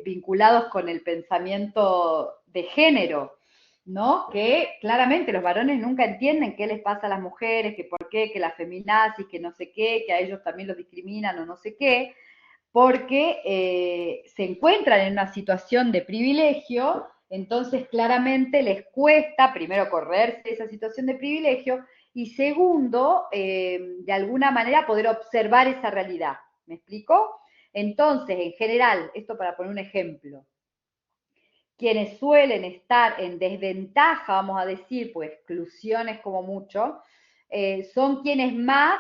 vinculados con el pensamiento de género, ¿no? Que claramente los varones nunca entienden qué les pasa a las mujeres, que por qué, que la feminazis, que no sé qué, que a ellos también los discriminan o no sé qué, porque se encuentran en una situación de privilegio, entonces claramente les cuesta, primero, correrse de esa situación de privilegio, y segundo, de alguna manera poder observar esa realidad. ¿Me explico? Entonces, en general, esto para poner un ejemplo, quienes suelen estar en desventaja, vamos a decir, pues exclusiones como mucho, son quienes más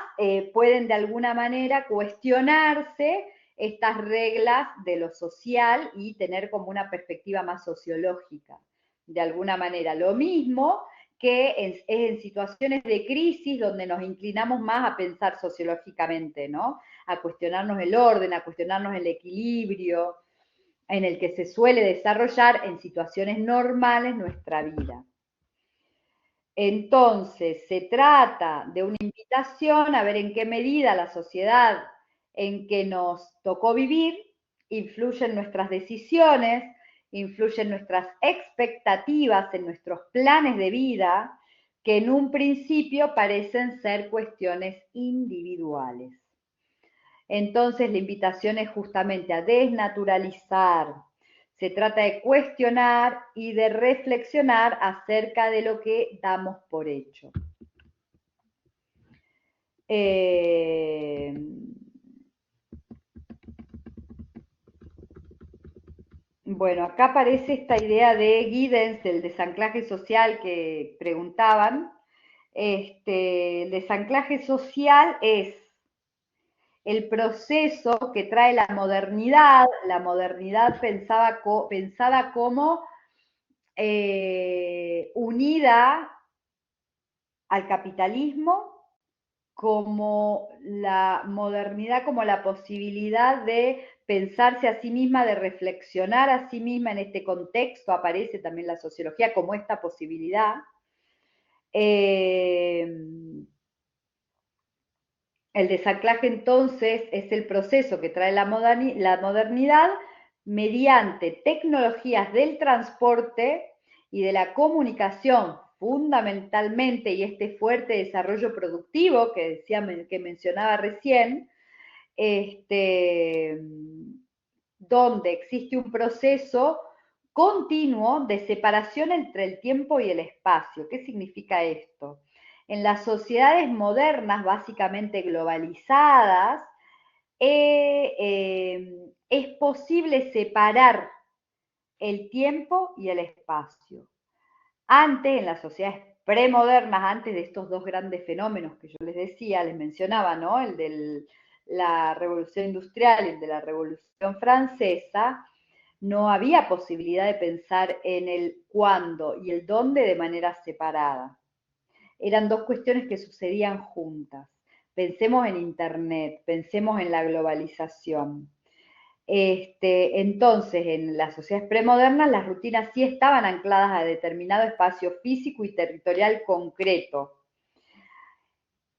pueden de alguna manera cuestionarse estas reglas de lo social y tener como una perspectiva más sociológica, de alguna manera. Lo mismo que es en situaciones de crisis donde nos inclinamos más a pensar sociológicamente, ¿no? A cuestionarnos el orden, a cuestionarnos el equilibrio, en el que se suele desarrollar en situaciones normales nuestra vida. Entonces, se trata de una invitación a ver en qué medida la sociedad en que nos tocó vivir influye en nuestras decisiones, influye en nuestras expectativas, en nuestros planes de vida, que en un principio parecen ser cuestiones individuales. Entonces, la invitación es justamente a desnaturalizar. Se trata de cuestionar y de reflexionar acerca de lo que damos por hecho. Bueno, acá aparece esta idea de Giddens, del desanclaje social que preguntaban. El desanclaje social es el proceso que trae la modernidad pensada como unida al capitalismo, como la modernidad, como la posibilidad de pensarse a sí misma, de reflexionar a sí misma en este contexto, aparece también la sociología como esta posibilidad. El desanclaje entonces es el proceso que trae la modernidad mediante tecnologías del transporte y de la comunicación fundamentalmente, y este fuerte desarrollo productivo que mencionaba recién, donde existe un proceso continuo de separación entre el tiempo y el espacio. ¿Qué significa esto? En las sociedades modernas, básicamente globalizadas, es posible separar el tiempo y el espacio. Antes, en las sociedades premodernas, antes de estos dos grandes fenómenos que yo les decía, les mencionaba, ¿no? El de la Revolución Industrial y el de la Revolución Francesa, no había posibilidad de pensar en el cuándo y el dónde de manera separada. Eran dos cuestiones que sucedían juntas. Pensemos en Internet, pensemos en la globalización. Entonces, en las sociedades premodernas, las rutinas sí estaban ancladas a determinado espacio físico y territorial concreto.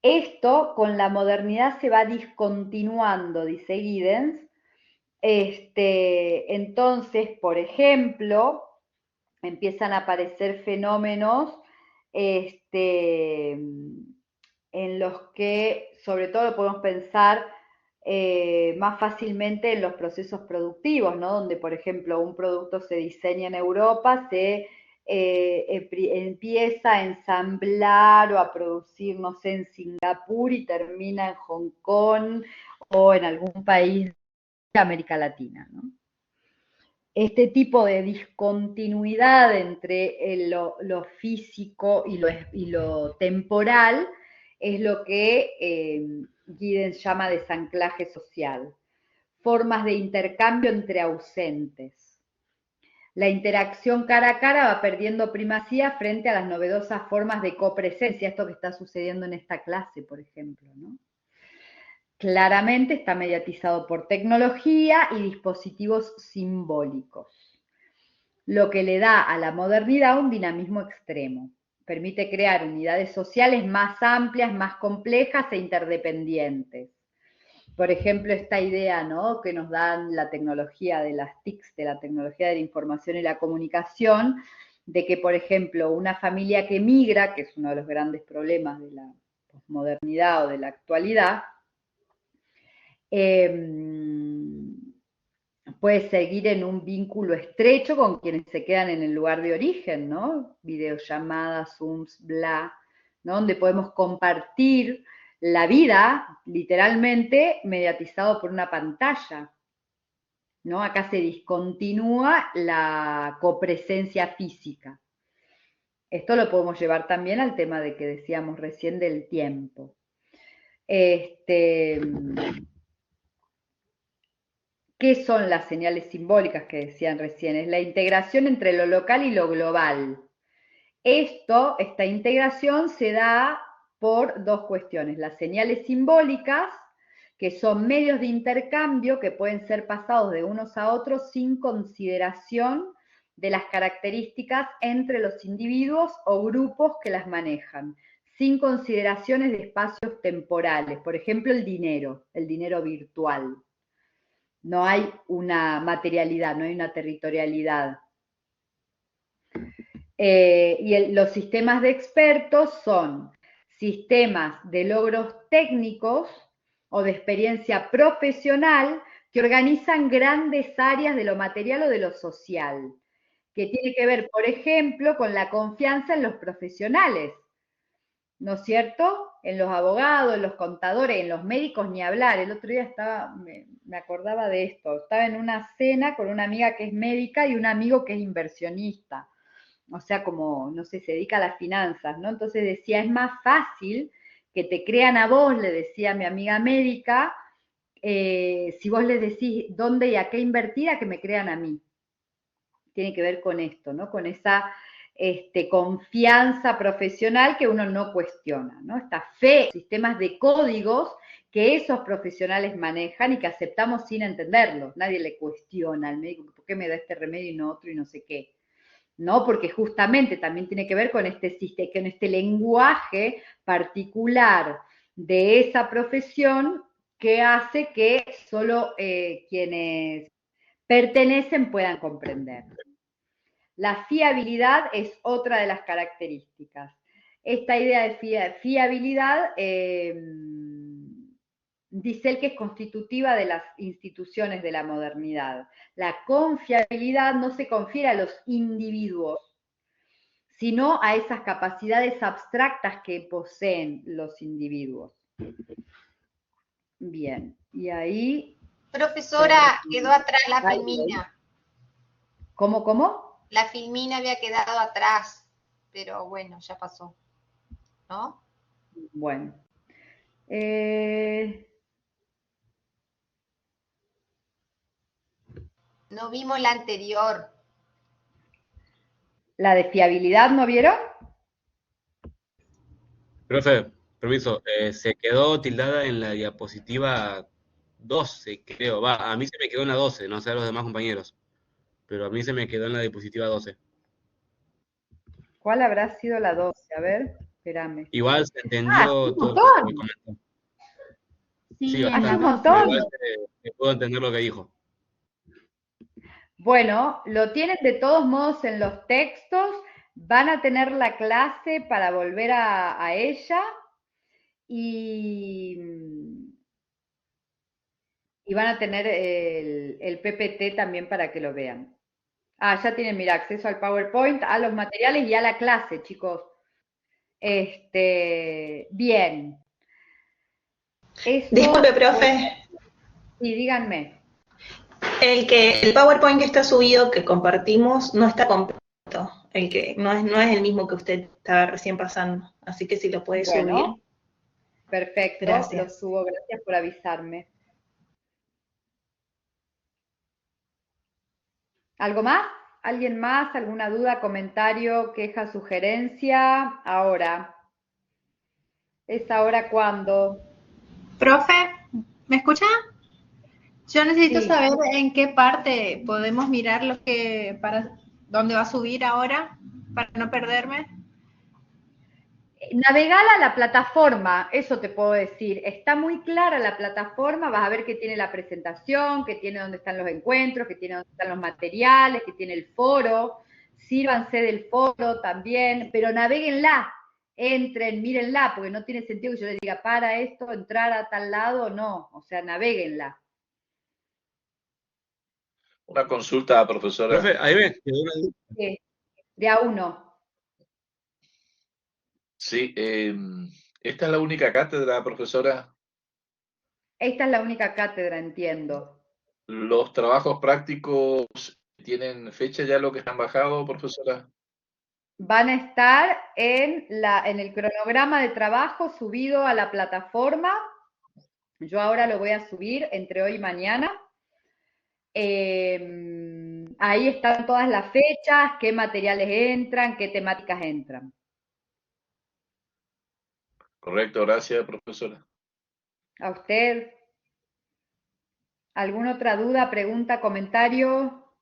Esto con la modernidad se va discontinuando, dice Giddens. Entonces, por ejemplo, empiezan a aparecer fenómenos en los que, sobre todo, podemos pensar más fácilmente en los procesos productivos, ¿no? Donde, por ejemplo, un producto se diseña en Europa, se empieza a ensamblar o a producir, no sé, en Singapur y termina en Hong Kong o en algún país de América Latina, ¿no? Este tipo de discontinuidad entre lo físico y lo temporal es lo que Giddens llama desanclaje social. Formas de intercambio entre ausentes. La interacción cara a cara va perdiendo primacía frente a las novedosas formas de copresencia, esto que está sucediendo en esta clase, por ejemplo, ¿no? Claramente está mediatizado por tecnología y dispositivos simbólicos, lo que le da a la modernidad un dinamismo extremo. Permite crear unidades sociales más amplias, más complejas e interdependientes. Por ejemplo, esta idea, ¿no?, que nos dan la tecnología de las TICs, de la tecnología de la información y la comunicación, de que, por ejemplo, una familia que migra, que es uno de los grandes problemas de la posmodernidad o de la actualidad, puede seguir en un vínculo estrecho con quienes se quedan en el lugar de origen, ¿no? Videollamadas, Zooms, bla, ¿no? Donde podemos compartir la vida, literalmente, mediatizado por una pantalla, ¿no? Acá se discontinúa la copresencia física. Esto lo podemos llevar también al tema de que decíamos recién del tiempo. ¿Qué son las señales simbólicas que decían recién? Es la integración entre lo local y lo global. Esta integración se da por dos cuestiones. Las señales simbólicas, que son medios de intercambio que pueden ser pasados de unos a otros sin consideración de las características entre los individuos o grupos que las manejan, sin consideraciones de espacios temporales. Por ejemplo, el dinero virtual. No hay una materialidad, no hay una territorialidad. Los sistemas de expertos son sistemas de logros técnicos o de experiencia profesional que organizan grandes áreas de lo material o de lo social, que tiene que ver, por ejemplo, con la confianza en los profesionales, ¿no es cierto? En los abogados, en los contadores, en los médicos, ni hablar. El otro día me acordaba de esto, estaba en una cena con una amiga que es médica y un amigo que es inversionista, o sea, como, no sé, se dedica a las finanzas, ¿no? Entonces decía, es más fácil que te crean a vos, le decía a mi amiga médica, si vos les decís dónde y a qué invertir, a que me crean a mí. Tiene que ver con esto, ¿no? Con esa confianza profesional que uno no cuestiona, ¿no? Esta fe, sistemas de códigos que esos profesionales manejan y que aceptamos sin entenderlos. Nadie le cuestiona al médico, ¿por qué me da este remedio y no otro y no sé qué? ¿No? Porque justamente también tiene que ver con este lenguaje particular de esa profesión que hace que solo quienes pertenecen puedan comprender. La fiabilidad es otra de las características. Esta idea de fiabilidad dice él que es constitutiva de las instituciones de la modernidad. La confiabilidad no se confiere a los individuos, sino a esas capacidades abstractas que poseen los individuos. Bien, y ahí... Profesora, quedó atrás la filmina. ¿Cómo? La filmina había quedado atrás, pero bueno, ya pasó, ¿no? Bueno. No vimos la anterior. ¿La de fiabilidad no vieron? Profe, permiso, se quedó tildada en la diapositiva 12, creo. A mí se me quedó en la 12, no sé a los demás compañeros, pero a mí se me quedó en la diapositiva 12. ¿Cuál habrá sido la 12? A ver, espérame. Igual se entendió un todo montón. lo que comentó. Sí, bastante. un montón. Igual se pudo entender lo que dijo. Bueno, lo tienen de todos modos en los textos, van a tener la clase para volver a ella y van a tener el PPT también para que lo vean. Ya tienen, mira, acceso al PowerPoint, a los materiales y a la clase, chicos. Bien. Disculpe, profe. Sí, díganme. El PowerPoint que está subido, que compartimos, no está completo. El que no es el mismo que usted estaba recién pasando. Así que si lo puede subir. Perfecto, Gracias. lo subo. Gracias por avisarme. ¿Algo más? ¿Alguien más? ¿Alguna duda, comentario, queja, sugerencia? Ahora. ¿Es ahora cuándo? Profe, ¿me escucha? Yo necesito Sí. saber en qué parte podemos mirar lo que para dónde va a subir ahora para no perderme. Navegala a la plataforma, eso te puedo decir. Está muy clara la plataforma, vas a ver que tiene la presentación, que tiene dónde están los encuentros, que tiene dónde están los materiales, que tiene el foro. Sírvanse del foro también, pero navéguenla. Entren, mírenla, porque no tiene sentido que yo les diga, para esto, entrar a tal lado, no. O sea, navéguenla. Una consulta, profesora. Profe, ahí me quedó una duda. Sí, de a uno. Sí, ¿esta es la única cátedra, profesora? Esta es la única cátedra, entiendo. ¿Los trabajos prácticos tienen fecha ya lo que están bajados, profesora? Van a estar en el cronograma de trabajo subido a la plataforma. Yo ahora lo voy a subir entre hoy y mañana. Ahí están todas las fechas, qué materiales entran, qué temáticas entran. Correcto, gracias, profesora. ¿A usted? ¿Alguna otra duda, pregunta, comentario?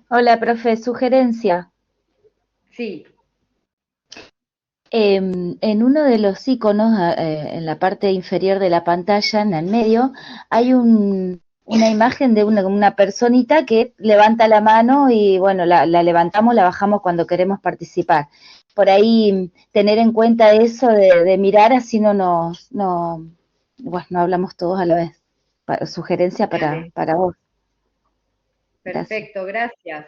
Hola, profe, sugerencia. Sí. En uno de los iconos, en la parte inferior de la pantalla, en el medio, hay una imagen de una personita que levanta la mano y, bueno, la levantamos, la bajamos cuando queremos participar. Por ahí, tener en cuenta eso de mirar, así bueno, no hablamos todos a la vez. Sugerencia para vos. Gracias. Perfecto, gracias.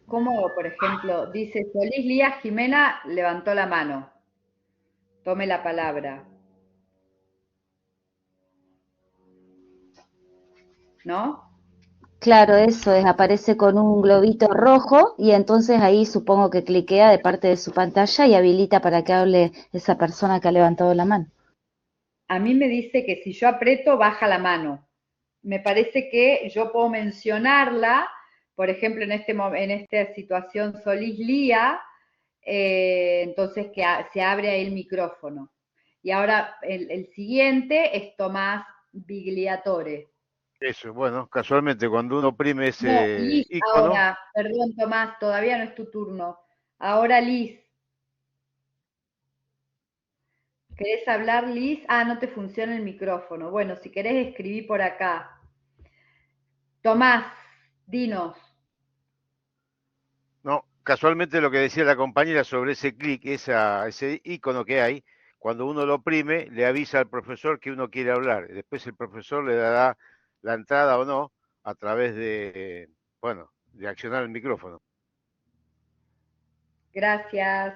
¿Cómo, por ejemplo, dice Solís Lía Jimena levantó la mano? Tome la palabra. ¿No? Claro, eso es, aparece con un globito rojo y entonces ahí supongo que cliquea de parte de su pantalla y habilita para que hable esa persona que ha levantado la mano. A mí me dice que si yo aprieto, baja la mano. Me parece que yo puedo mencionarla, por ejemplo, en esta situación Solís Lía, entonces que se abre ahí el micrófono. Y ahora el siguiente es Tomás Bigliatore. Eso, bueno, casualmente cuando uno oprime No, ese Liz icono, ahora, perdón Tomás, todavía no es tu turno. Ahora Liz. ¿Querés hablar, Liz? Ah, no te funciona el micrófono. Bueno, si querés escribí por acá. Tomás, dinos. no, casualmente lo que decía la compañera sobre ese clic, ese icono que hay, cuando uno lo oprime, le avisa al profesor que uno quiere hablar. Después el profesor le dará la entrada o no a través de, bueno, de accionar el micrófono. Gracias.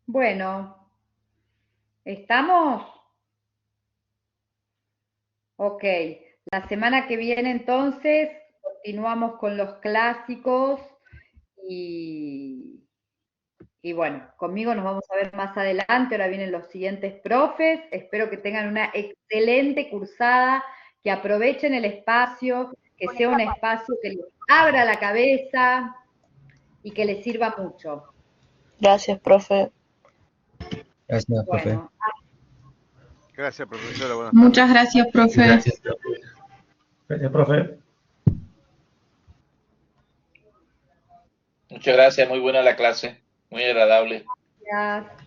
Bueno, ¿estamos? Ok. La semana que viene entonces continuamos con los clásicos y bueno, conmigo nos vamos a ver más adelante. Ahora vienen los siguientes profes. Espero que tengan una excelente cursada, que aprovechen el espacio, que sea un espacio que les abra la cabeza y que les sirva mucho. Gracias, profe. Gracias, profe. Bueno, Gracias, profesora. Buenas Muchas tardes. gracias, profe. Gracias, profe. Muchas gracias, muy buena la clase, muy agradable. gracias.